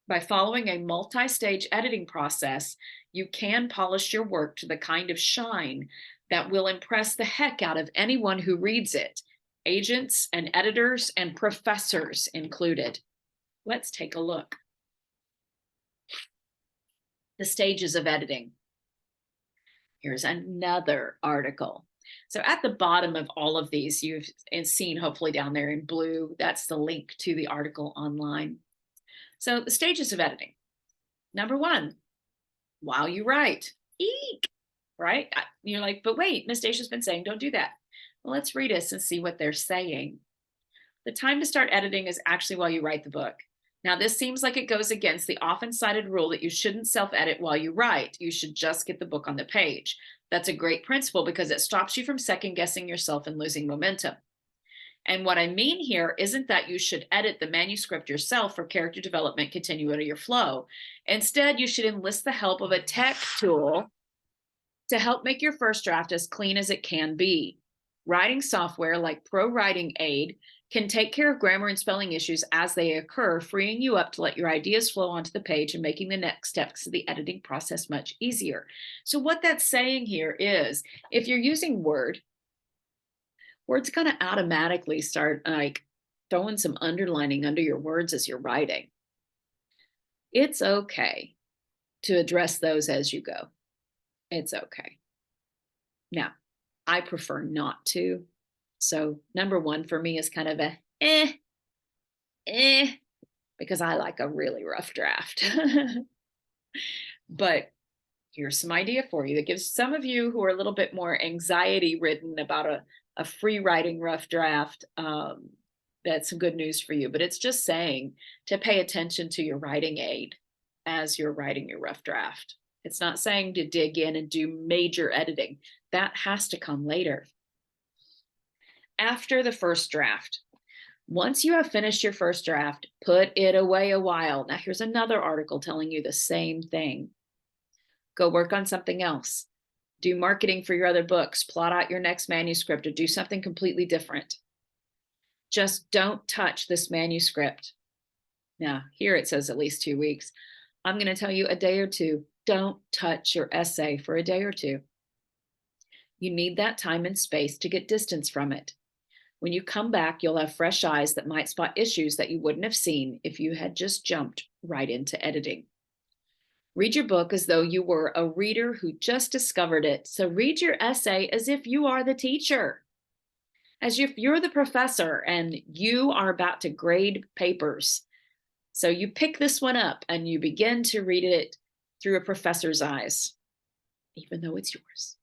By following a multi-stage editing process, you can polish your work to the kind of shine that will impress the heck out of anyone who reads it, agents and editors and professors included. Let's take a look. The stages of editing. Here's another article. So at the bottom of all of these, you've seen hopefully down there in blue, that's the link to the article online. So the stages of editing. Number one, while you write. Eek, right? You're like, but wait, Miss Dacia's been saying don't do that. Well, let's read this and see what they're saying. The time to start editing is actually while you write the book. Now, this seems like it goes against the often cited rule that you shouldn't self-edit while you write. You should just get the book on the page. That's a great principle because it stops you from second-guessing yourself and losing momentum. And what I mean here isn't that you should edit the manuscript yourself for character development, continuity, or flow. Instead, you should enlist the help of a tech tool to help make your first draft as clean as it can be. Writing software like ProWritingAid can take care of grammar and spelling issues as they occur, freeing you up to let your ideas flow onto the page and making the next steps of the editing process much easier. So what that's saying here is, if you're using Word's going to automatically start like throwing some underlining under your words as you're writing. It's okay to address those as you go. It's okay. Now, I prefer not to. So number one for me is kind of a because I like a really rough draft. But here's some idea for you that gives some of you who are a little bit more anxiety ridden about a free writing rough draft. That's some good news for you, but it's just saying to pay attention to your writing aid as you're writing your rough draft. It's not saying to dig in and do major editing. That has to come later. After the first draft, once you have finished your first draft, put it away a while. Now, here's another article telling you the same thing. Go work on something else. Do marketing for your other books, plot out your next manuscript, or do something completely different. Just don't touch this manuscript. Now, here it says at least 2 weeks. I'm going to tell you a day or two. Don't touch your essay for a day or two. You need that time and space to get distance from it. When you come back, you'll have fresh eyes that might spot issues that you wouldn't have seen if you had just jumped right into editing. Read your book as though you were a reader who just discovered it. So read your essay as if you are the teacher, as if you're the professor and you are about to grade papers. So you pick this one up and you begin to read it through a professor's eyes, even though it's yours.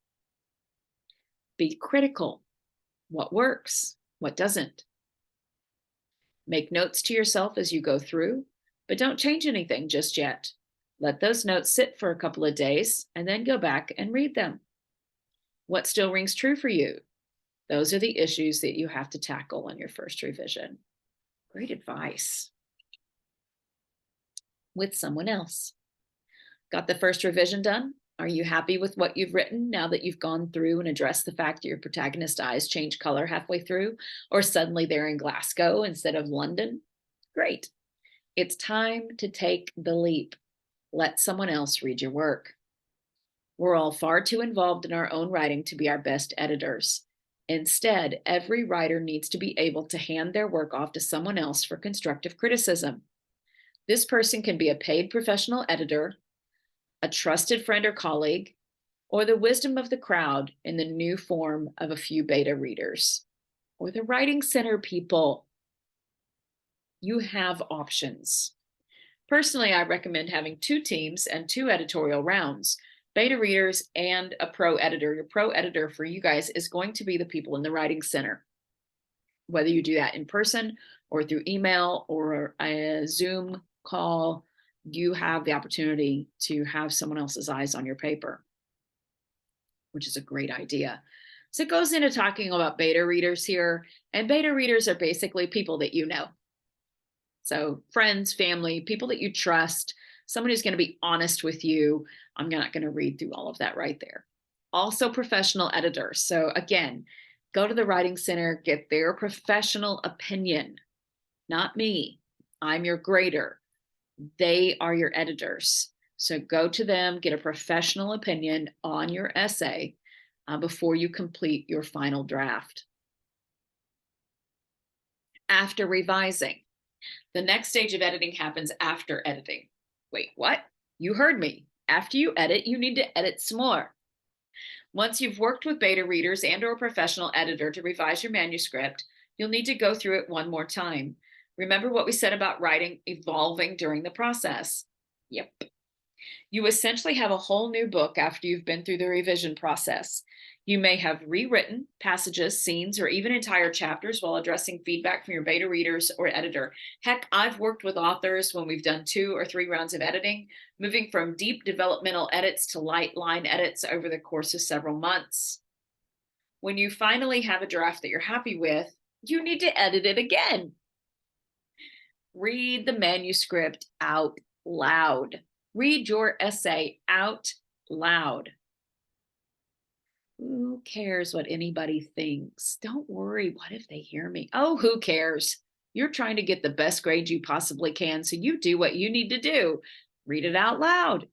Be critical. What works? What doesn't? Make notes to yourself as you go through, but don't change anything just yet. Let those notes sit for a couple of days and then go back and read them. What still rings true for you? Those are the issues that you have to tackle on your first revision. Great advice. With someone else. Got the first revision done? Are you happy with what you've written now that you've gone through and addressed the fact that your protagonist's eyes change color halfway through, or suddenly they're in Glasgow instead of London? Great. It's time to take the leap. Let someone else read your work. We're all far too involved in our own writing to be our best editors. Instead, every writer needs to be able to hand their work off to someone else for constructive criticism. This person can be a paid professional editor, a trusted friend or colleague, or the wisdom of the crowd in the new form of a few beta readers, or the Writing Center people. You have options. Personally, I recommend having 2 teams and 2 editorial rounds, beta readers and a pro editor. Your pro editor for you guys is going to be the people in the Writing Center. Whether you do that in person or through email or a Zoom call, you have the opportunity to have someone else's eyes on your paper, which is a great idea. So it goes into talking about beta readers here, and beta readers are basically people that you know. So friends, family, people that you trust, someone who's going to be honest with you. I'm not going to read through all of that right there. Also professional editors. So again, go to the Writing Center, get their professional opinion, not me. I'm your grader. They are your editors. So go to them, get a professional opinion on your essay before you complete your final draft. After revising. The next stage of editing happens after editing. Wait, what? You heard me. After you edit, you need to edit some more. Once you've worked with beta readers and or a professional editor to revise your manuscript, you'll need to go through it one more time. Remember what we said about writing evolving during the process? Yep. You essentially have a whole new book after you've been through the revision process. You may have rewritten passages, scenes, or even entire chapters while addressing feedback from your beta readers or editor. Heck, I've worked with authors when we've done 2 or 3 rounds of editing, moving from deep developmental edits to light line edits over the course of several months. When you finally have a draft that you're happy with, you need to edit it again. Read the manuscript out loud. Read your essay out loud. Who cares what anybody thinks? Don't worry, what if they hear me? Oh, who cares? You're trying to get the best grade you possibly can, so you do what you need to do. Read it out loud.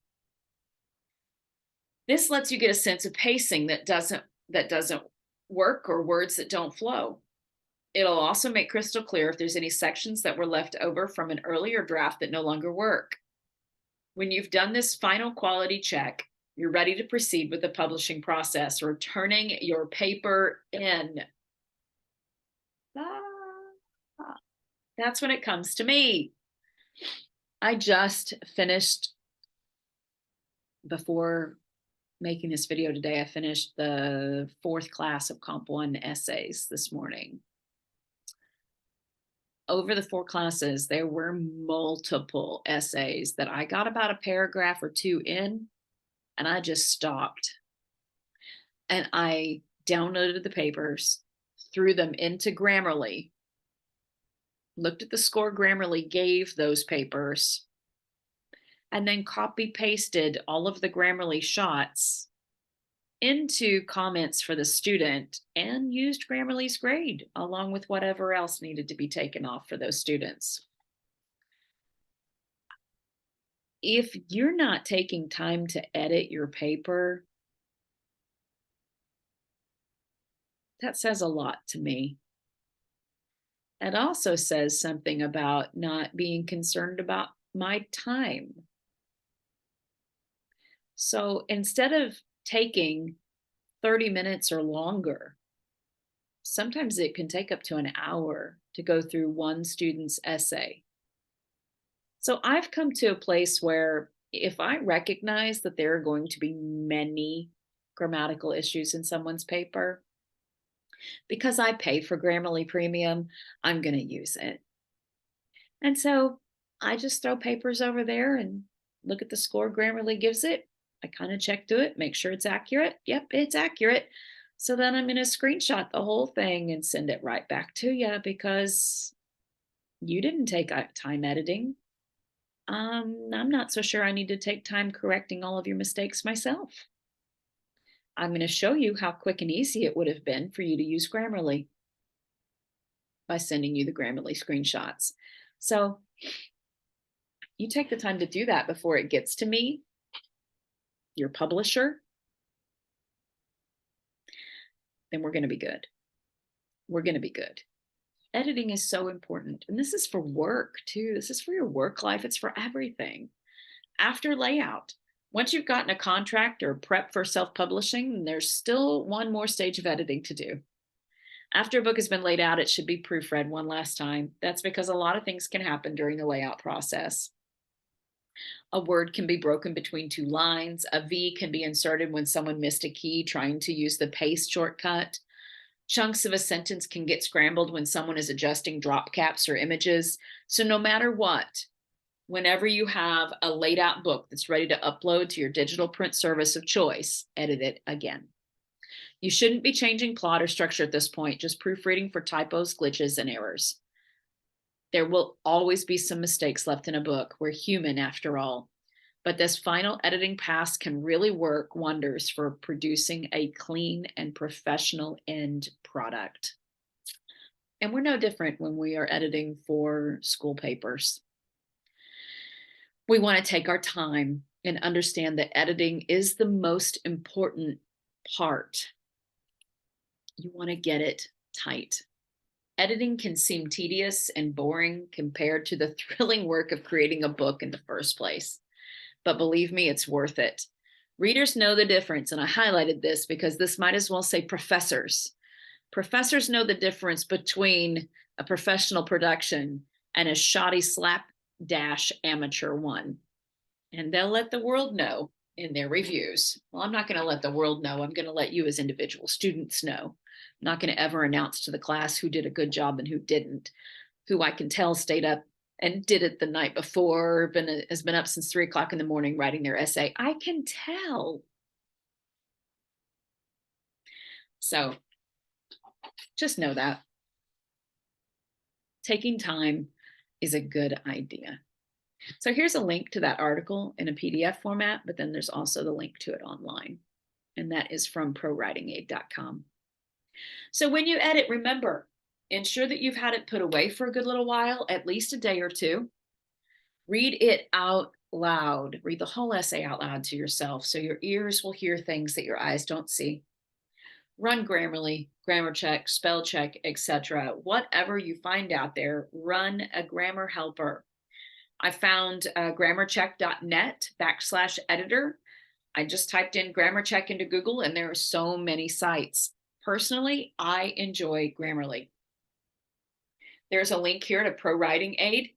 This lets you get a sense of pacing that doesn't work or words that don't flow. It'll also make crystal clear if there's any sections that were left over from an earlier draft that no longer work. When you've done this final quality check, you're ready to proceed with the publishing process or turning your paper in. That's when it comes to me. I just finished, before making this video today, I finished the 4th class of Comp 1 essays this morning. Over the 4 classes, there were multiple essays that I got about a paragraph or 2 in, and I just stopped. And I downloaded the papers, threw them into Grammarly, looked at the score Grammarly gave those papers, and then copy pasted all of the Grammarly shots into comments for the student and used Grammarly's grade along with whatever else needed to be taken off for those students. If you're not taking time to edit your paper, that says a lot to me. It also says something about not being concerned about my time. So instead of taking 30 minutes or longer, sometimes it can take up to an hour to go through one student's essay. So I've come to a place where if I recognize that there are going to be many grammatical issues in someone's paper, because I pay for Grammarly Premium, I'm going to use it. And so I just throw papers over there and look at the score Grammarly gives it. I kind of check to it, make sure it's accurate. Yep, it's accurate. So then I'm going to screenshot the whole thing and send it right back to you because you didn't take time editing. I'm not so sure I need to take time correcting all of your mistakes myself. I'm going to show you how quick and easy it would have been for you to use Grammarly by sending you the Grammarly screenshots. So you take the time to do that before it gets to me, your publisher, then we're going to be good. We're going to be good. Editing is so important. And this is for work too. This is for your work life. It's for everything. After layout, once you've gotten a contract or prep for self-publishing, there's still one more stage of editing to do. After a book has been laid out, it should be proofread one last time. That's because a lot of things can happen during the layout process. A word can be broken between two lines. A V can be inserted when someone missed a key trying to use the paste shortcut. Chunks of a sentence can get scrambled when someone is adjusting drop caps or images. So no matter what, whenever you have a laid out book that's ready to upload to your digital print service of choice, edit it again. You shouldn't be changing plot or structure at this point, just proofreading for typos, glitches, and errors. There will always be some mistakes left in a book. We're human after all. But this final editing pass can really work wonders for producing a clean and professional end product. And we're no different when we are editing for school papers. We want to take our time and understand that editing is the most important part. You want to get it tight. Editing can seem tedious and boring compared to the thrilling work of creating a book in the first place. But believe me, it's worth it. Readers know the difference, and I highlighted this because this might as well say professors. Professors know the difference between a professional production and a shoddy slapdash amateur one. And they'll let the world know in their reviews. Well, I'm not going to let the world know. I'm going to let you as individual students know. I'm not going to ever announce to the class who did a good job and who didn't, who I can tell stayed up and did it the night before, has been up since 3 o'clock in the morning writing their essay. I can tell. So just know that taking time is a good idea. So here's a link to that article in a PDF format, but then there's also the link to it online. And that is from ProWritingAid.com. So when you edit, remember, ensure that you've had it put away for a good little while, at least a day or two. Read it out loud. Read the whole essay out loud to yourself so your ears will hear things that your eyes don't see. Run Grammarly, grammar check, spell check, etc. Whatever you find out there, run a grammar helper. I found grammarcheck.net/editor. I just typed in grammar check into Google and there are so many sites. Personally, I enjoy Grammarly. There's a link here to ProWritingAid.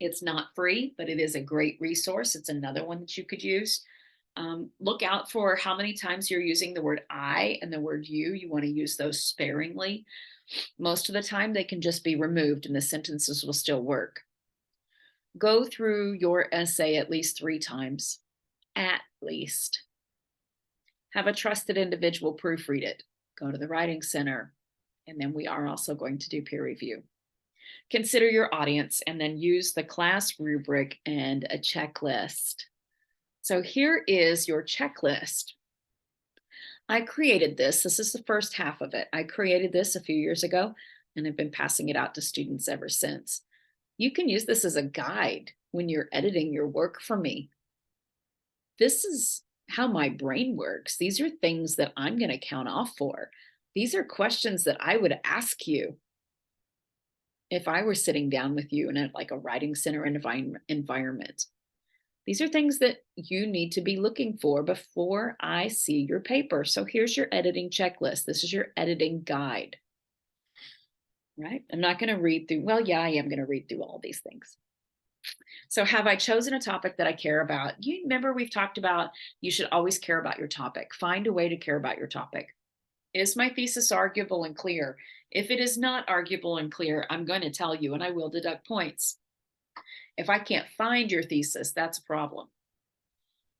It's not free, but it is a great resource. It's another one that you could use. Look out for how many times you're using the word I and the word you. You want to use those sparingly. Most of the time, they can just be removed and the sentences will still work. Go through your essay at least 3 times, at least. Have a trusted individual proofread it. Go to the Writing Center. And then we are also going to do peer review. Consider your audience and then use the class rubric and a checklist. So here is your checklist. I created this. This is the first half of it. I created this a few years ago and have been passing it out to students ever since. You can use this as a guide when you're editing your work for me. This is how my brain works. These are things that I'm going to count off for. These are questions that I would ask you if I were sitting down with you in a writing center environment. These are things that you need to be looking for before I see your paper. So here's your editing checklist. This is your editing guide, right? I'm not going to read through, well, yeah, I am going to read through all these things. So have I chosen a topic that I care about? You remember we've talked about you should always care about your topic. Find a way to care about your topic. Is my thesis arguable and clear? If it is not arguable and clear, I'm going to tell you and I will deduct points. If I can't find your thesis, that's a problem.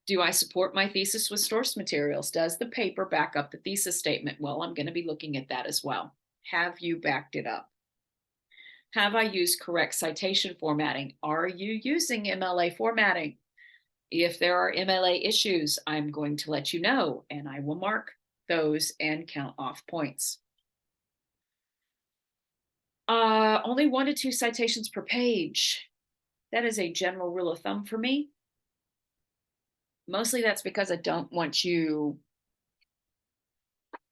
Do I support my thesis with source materials? Does the paper back up the thesis statement? Well, I'm going to be looking at that as well. Have you backed it up? Have I used correct citation formatting? Are you using MLA formatting? If there are MLA issues, I'm going to let you know and I will mark those and count off points. Only 1 to 2 citations per page. That is a general rule of thumb for me. Mostly that's because I don't want you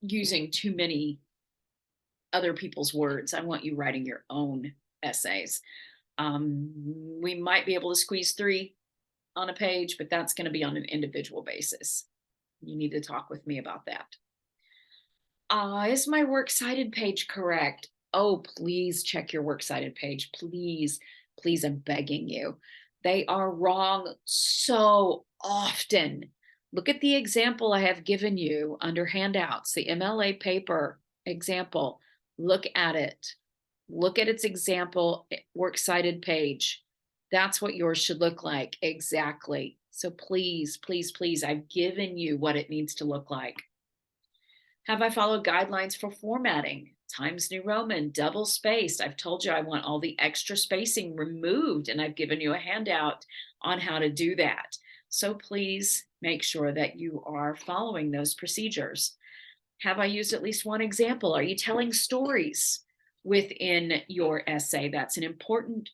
using too many other people's words. I want you writing your own essays. We might be able to squeeze 3 on a page, but that's going to be on an individual basis. You need to talk with me about that. Is my works cited page correct? Oh, please check your works cited page. Please, please, I'm begging you. They are wrong so often. Look at the example I have given you under handouts, the MLA paper example. Look at it. Look at its example works cited page. That's what yours should look like. Exactly. So please, please, please, I've given you what it needs to look like. Have I followed guidelines for formatting? Times New Roman, double spaced. I've told you I want all the extra spacing removed, and I've given you a handout on how to do that. So please make sure that you are following those procedures. Have I used at least 1 example? Are you telling stories within your essay? That's an important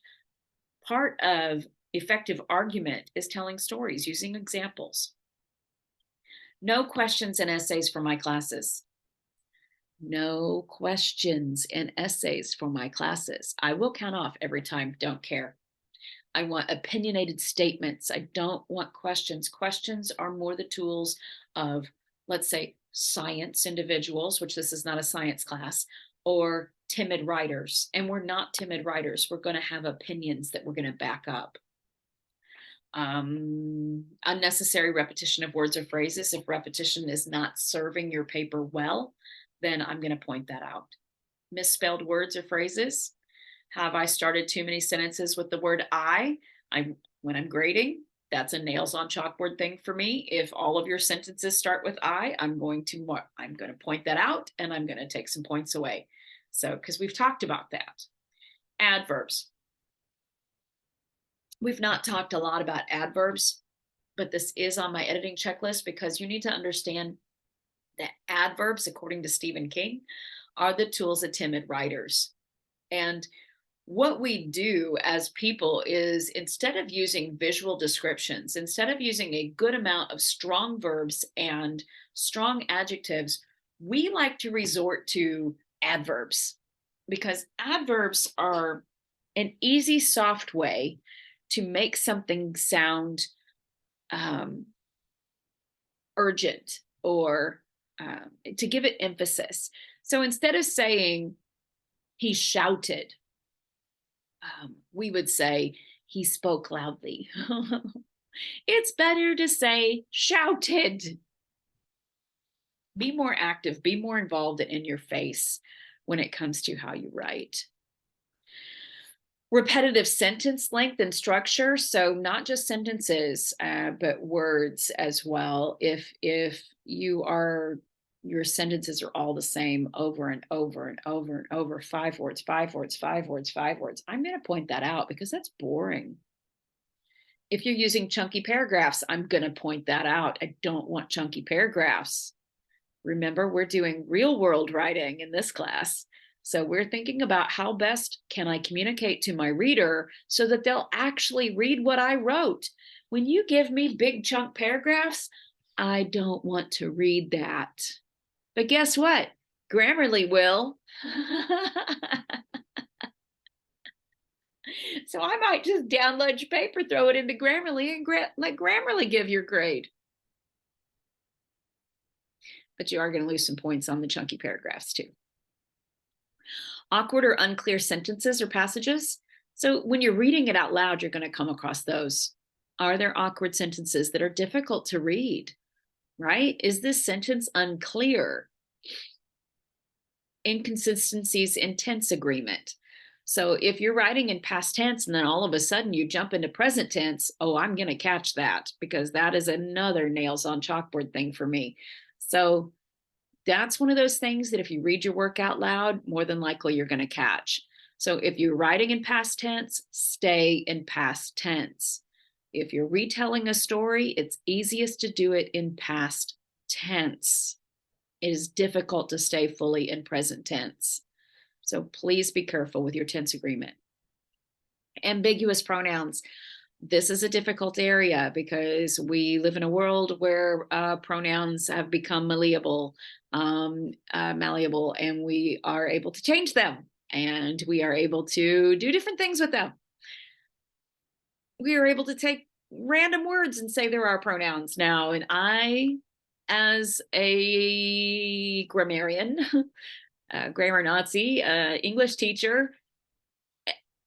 part of effective argument, is telling stories, using examples. No questions in essays for my classes. No questions in essays for my classes. I will count off every time, don't care. I want opinionated statements. I don't want questions. Questions are more the tools of, let's say, science individuals, which this is not a science class, or timid writers. And we're not timid writers. We're going to have opinions that we're going to back up. Unnecessary repetition of words or phrases. If repetition is not serving your paper well, then I'm going to point that out. Misspelled words or phrases. Have I started too many sentences with the word I? When I'm grading, that's a nails on chalkboard thing for me. If all of your sentences start with I, I'm going to point that out and I'm going to take some points away. So, because we've talked about that. Adverbs. We've not talked a lot about adverbs, but this is on my editing checklist because you need to understand that adverbs, according to Stephen King, are the tools of timid writers. And what we do as people is, instead of using visual descriptions, instead of using a good amount of strong verbs and strong adjectives, we like to resort to adverbs, because adverbs are an easy, soft way to make something sound urgent, or to give it emphasis. So instead of saying he shouted, we would say he spoke loudly. It's better to say shouted. Be more active, be more involved in your face when it comes to how you write. Repetitive sentence length and structure. So not just sentences, but words as well. If your sentences are all the same over and over and over and over, 5 words, 5 words, 5 words, 5 words, I'm going to point that out because that's boring. If you're using chunky paragraphs, I'm going to point that out. I don't want chunky paragraphs. Remember, we're doing real world writing in this class. So we're thinking about how best can I communicate to my reader so that they'll actually read what I wrote. When you give me big chunk paragraphs, I don't want to read that. But guess what? Grammarly will. So I might just download your paper, throw it into Grammarly, and let Grammarly give your grade. But you are going to lose some points on the chunky paragraphs too. Awkward or unclear sentences or passages. So when you're reading it out loud, you're going to come across those. Are there awkward sentences that are difficult to read? Right? Is this sentence unclear? Inconsistencies in tense agreement. So if you're writing in past tense and then all of a sudden you jump into present tense, oh, I'm going to catch that because that is another nails on chalkboard thing for me. So that's one of those things that if you read your work out loud, more than likely you're going to catch. So if you're writing in past tense, stay in past tense. If you're retelling a story, it's easiest to do it in past tense. It is difficult to stay fully in present tense. So please be careful with your tense agreement. Ambiguous pronouns. This is a difficult area because we live in a world where pronouns have become malleable, and we are able to change them, and we are able to do different things with them. We are able to take random words and say there are pronouns now. And I, as a grammarian, grammar Nazi, English teacher,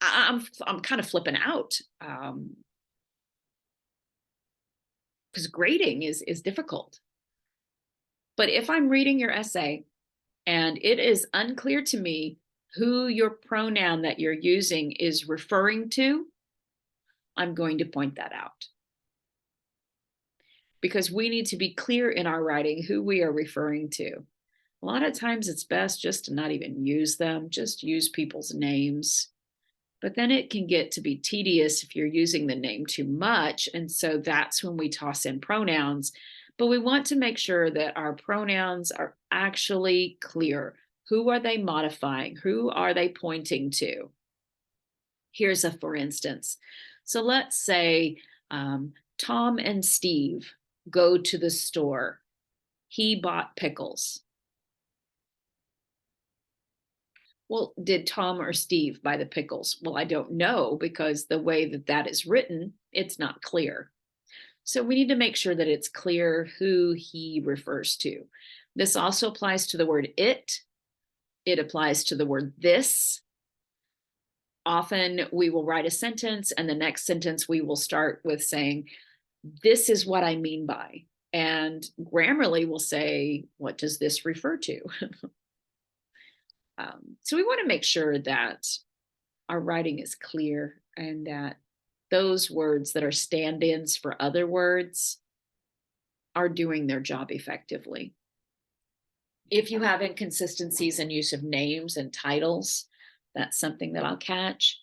I'm kind of flipping out because grading is difficult. But if I'm reading your essay and it is unclear to me who your pronoun that you're using is referring to, I'm going to point that out. Because we need to be clear in our writing who we are referring to. A lot of times it's best just to not even use them, just use people's names. But then it can get to be tedious if you're using the name too much. And so that's when we toss in pronouns. But we want to make sure that our pronouns are actually clear. Who are they modifying? Who are they pointing to? Here's a for instance. So let's say Tom and Steve go to the store. He bought pickles. Well, did Tom or Steve buy the pickles? Well, I don't know because the way that that is written, it's not clear. So we need to make sure that it's clear who he refers to. This also applies to the word it. It applies to the word this. Often we will write a sentence and the next sentence we will start with saying, this is what I mean by. And Grammarly will say, what does this refer to? So we want to make sure that our writing is clear and that those words that are stand-ins for other words are doing their job effectively. If you have inconsistencies in use of names and titles, that's something that I'll catch.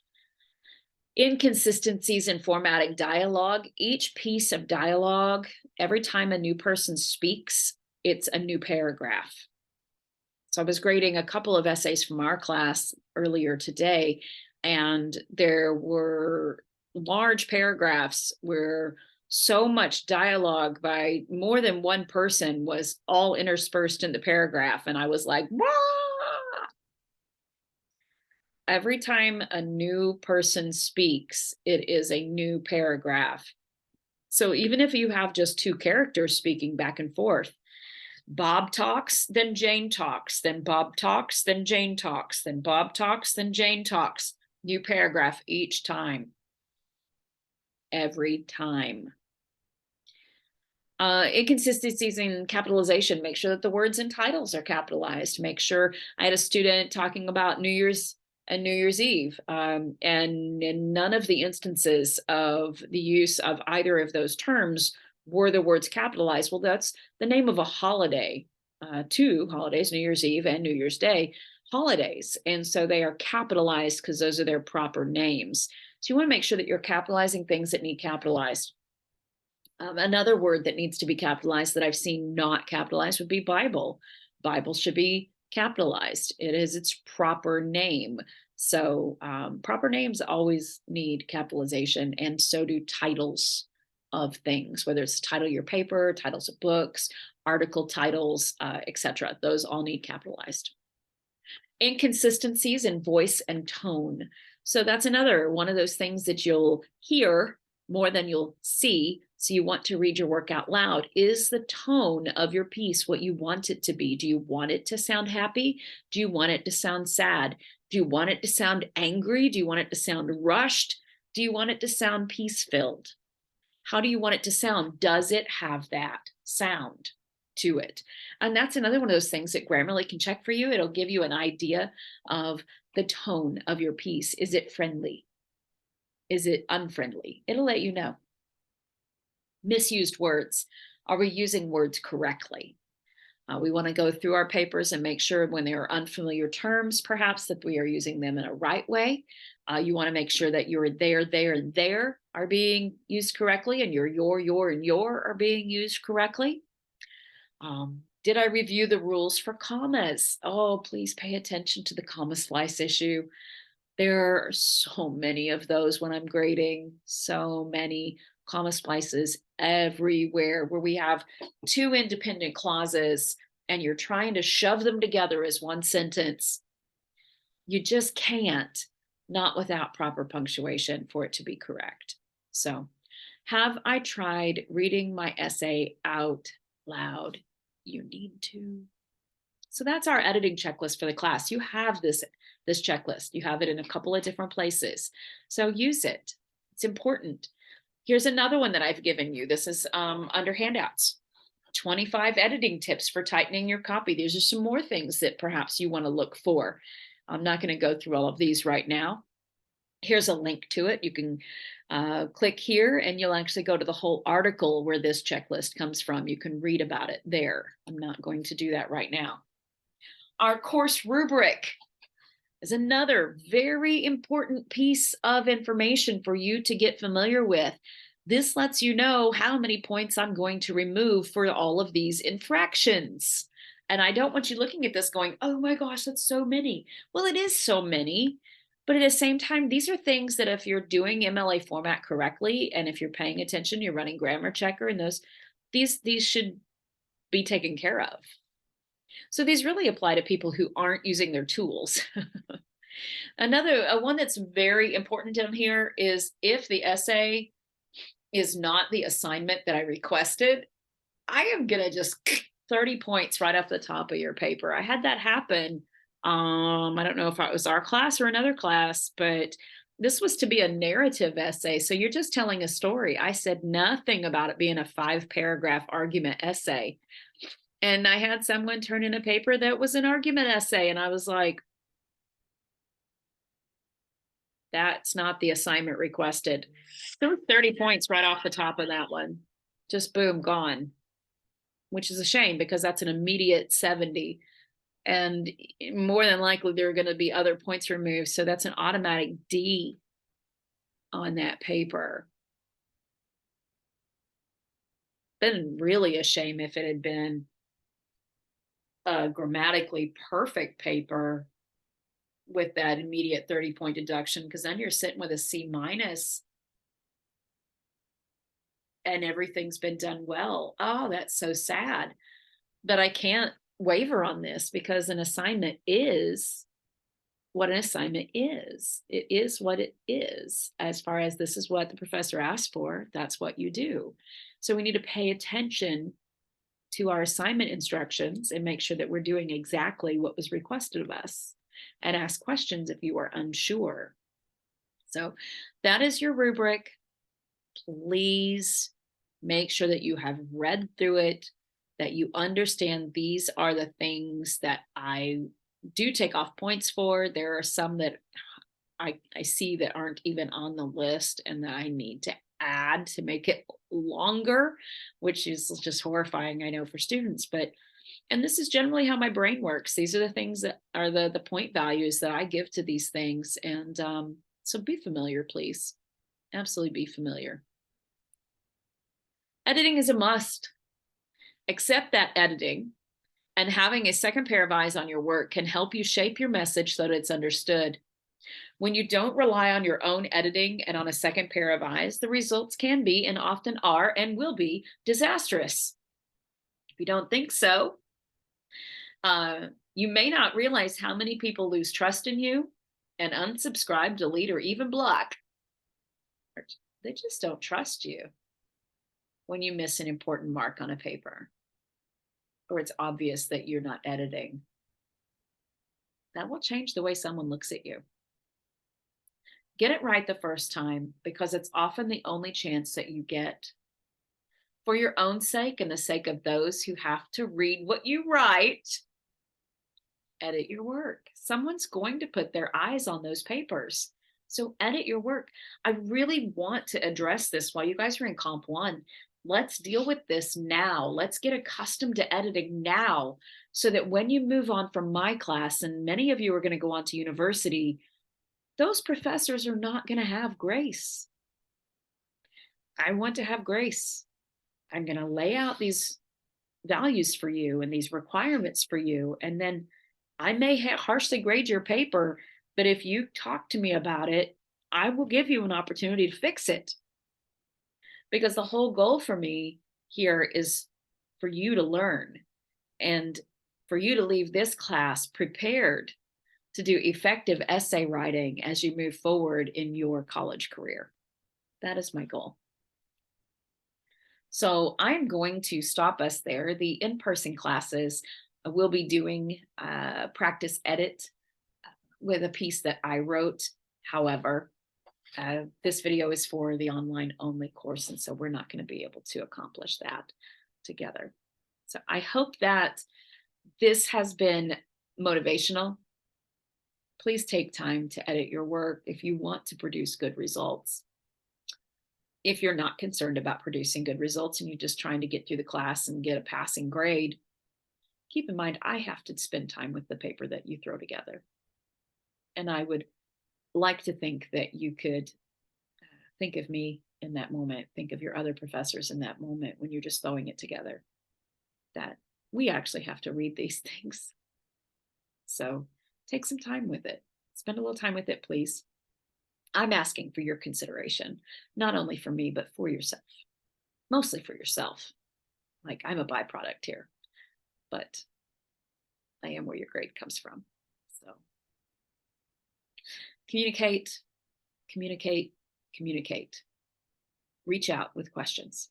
Inconsistencies in formatting dialogue. Each piece of dialogue, every time a new person speaks, it's a new paragraph. So I was grading a couple of essays from our class earlier today, and there were large paragraphs where so much dialogue by more than one person was all interspersed in the paragraph. And I was like, wah! Every time a new person speaks, it is a new paragraph. So even if you have just two characters speaking back and forth, Bob talks, then Jane talks, then Bob talks, then Jane talks, then Bob talks, then Jane talks. New paragraph each time. Every time. Inconsistencies in capitalization. Make sure that the words and titles are capitalized. Make sure. I had a student talking about New Year's and New Year's Eve, and in none of the instances of the use of either of those terms were the words capitalized. Well, that's the name of a holiday, two holidays, New Year's Eve and New Year's Day holidays. And so they are capitalized because those are their proper names. So you want to make sure that you're capitalizing things that need capitalized. Another word that needs to be capitalized that I've seen not capitalized would be Bible. Bible should be capitalized. It is its proper name. So proper names always need capitalization, and so do titles of things, whether it's the title of your paper, titles of books, article titles, etc. Those all need capitalized. Inconsistencies in voice and tone. So that's another one of those things that you'll hear more than you'll see. So you want to read your work out loud. Is the tone of your piece what you want it to be? Do you want it to sound happy? Do you want it to sound sad? Do you want it to sound angry? Do you want it to sound rushed? Do you want it to sound peace-filled? How do you want it to sound? Does it have that sound to it? And that's another one of those things that Grammarly can check for you. It'll give you an idea of the tone of your piece. Is it friendly? Is it unfriendly? It'll let you know. Misused words. Are we using words correctly? We want to go through our papers and make sure when there are unfamiliar terms, perhaps, that we are using them in a right way. You want to make sure that your there, and there are being used correctly, and your and your are being used correctly. Did I review the rules for commas? Oh, please pay attention to the comma splice issue. There are so many of those when I'm grading, so many comma splices everywhere where we have two independent clauses and you're trying to shove them together as one sentence. You just can't, not without proper punctuation for it to be correct. So, have I tried reading my essay out loud? You need to. So that's our editing checklist for the class. You have this checklist. You have it in a couple of different places. So use it. It's important. Here's another one that I've given you. This is under handouts. 25 editing tips for tightening your copy. These are some more things that perhaps you want to look for. I'm not going to go through all of these right now. Here's a link to it. You can click here and you'll actually go to the whole article where this checklist comes from. You can read about it there. I'm not going to do that right now. Our course rubric is another very important piece of information for you to get familiar with. This lets you know how many points I'm going to remove for all of these infractions. And I don't want you looking at this going, oh my gosh, that's so many. Well, it is so many, but at the same time, these are things that if you're doing MLA format correctly, and if you're paying attention, you're running grammar checker, and these should be taken care of. So these really apply to people who aren't using their tools. Another one that's very important down here is if the essay is not the assignment that I requested, I am going to just 30 points right off the top of your paper. I had that happen. I don't know if it was our class or another class, but this was to be a narrative essay. So you're just telling a story. I said nothing about it being a 5-paragraph argument essay. And I had someone turn in a paper that was an argument essay. And I was like, that's not the assignment requested. There were 30 points right off the top of that one. Just boom, gone. Which is a shame because that's an immediate 70. And more than likely, there are going to be other points removed. So that's an automatic D on that paper. Been really a shame if it had been a grammatically perfect paper with that immediate 30-point deduction, because then you're sitting with a C- and everything's been done well. Oh, that's so sad. But I can't waver on this because an assignment is what an assignment is. It is what it is. As far as this is what the professor asked for, that's what you do. So we need to pay attention to our assignment instructions and make sure that we're doing exactly what was requested of us, and ask questions if you are unsure. So that is your rubric. Please make sure that you have read through it, that you understand these are the things that I do take off points for. There are some that I see that aren't even on the list and that I need to add to make it longer, which is just horrifying, I know, for students. And this is generally how my brain works. These are the things that are the point values that I give to these things. And so be familiar, please. Absolutely be familiar. Editing is a must. Accept that editing and having a second pair of eyes on your work can help you shape your message so that it's understood. When you don't rely on your own editing and on a second pair of eyes, the results can be and often are and will be disastrous. If you don't think so, you may not realize how many people lose trust in you and unsubscribe, delete, or even block. They just don't trust you when you miss an important mark on a paper, or it's obvious that you're not editing. That will change the way someone looks at you. Get it right the first time, because it's often the only chance that you get. For your own sake and the sake of those who have to read what you write, edit your work. Someone's going to put their eyes on those papers. So edit your work. I really want to address this while you guys are in Comp 1. Let's deal with this now. Let's get accustomed to editing now, so that when you move on from my class, and many of you are going to go on to university, those professors are not going to have grace. I want to have grace. I'm going to lay out these values for you and these requirements for you. And then I may harshly grade your paper, but if you talk to me about it, I will give you an opportunity to fix it. Because the whole goal for me here is for you to learn and for you to leave this class prepared to do effective essay writing as you move forward in your college career. That is my goal. So I'm going to stop us there. The in-person classes will be doing practice edit with a piece that I wrote. However, this video is for the online only course, and so we're not going to be able to accomplish that together. So I hope that this has been motivational. Please take time to edit your work if you want to produce good results. If you're not concerned about producing good results and you're just trying to get through the class and get a passing grade, keep in mind, I have to spend time with the paper that you throw together. And I would like to think that you could think of me in that moment, think of your other professors in that moment when you're just throwing it together, that we actually have to read these things. So take some time with it. Spend a little time with it, please. I'm asking for your consideration, not only for me, but for yourself, mostly for yourself. Like, I'm a byproduct here, but I am where your grade comes from. So communicate, communicate, communicate. Reach out with questions.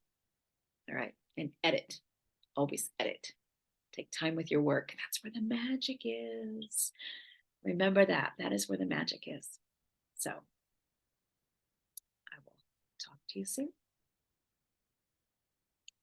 All right. And edit. Always edit. Take time with your work. That's where the magic is. Remember that. That is where the magic is. So I will talk to you soon.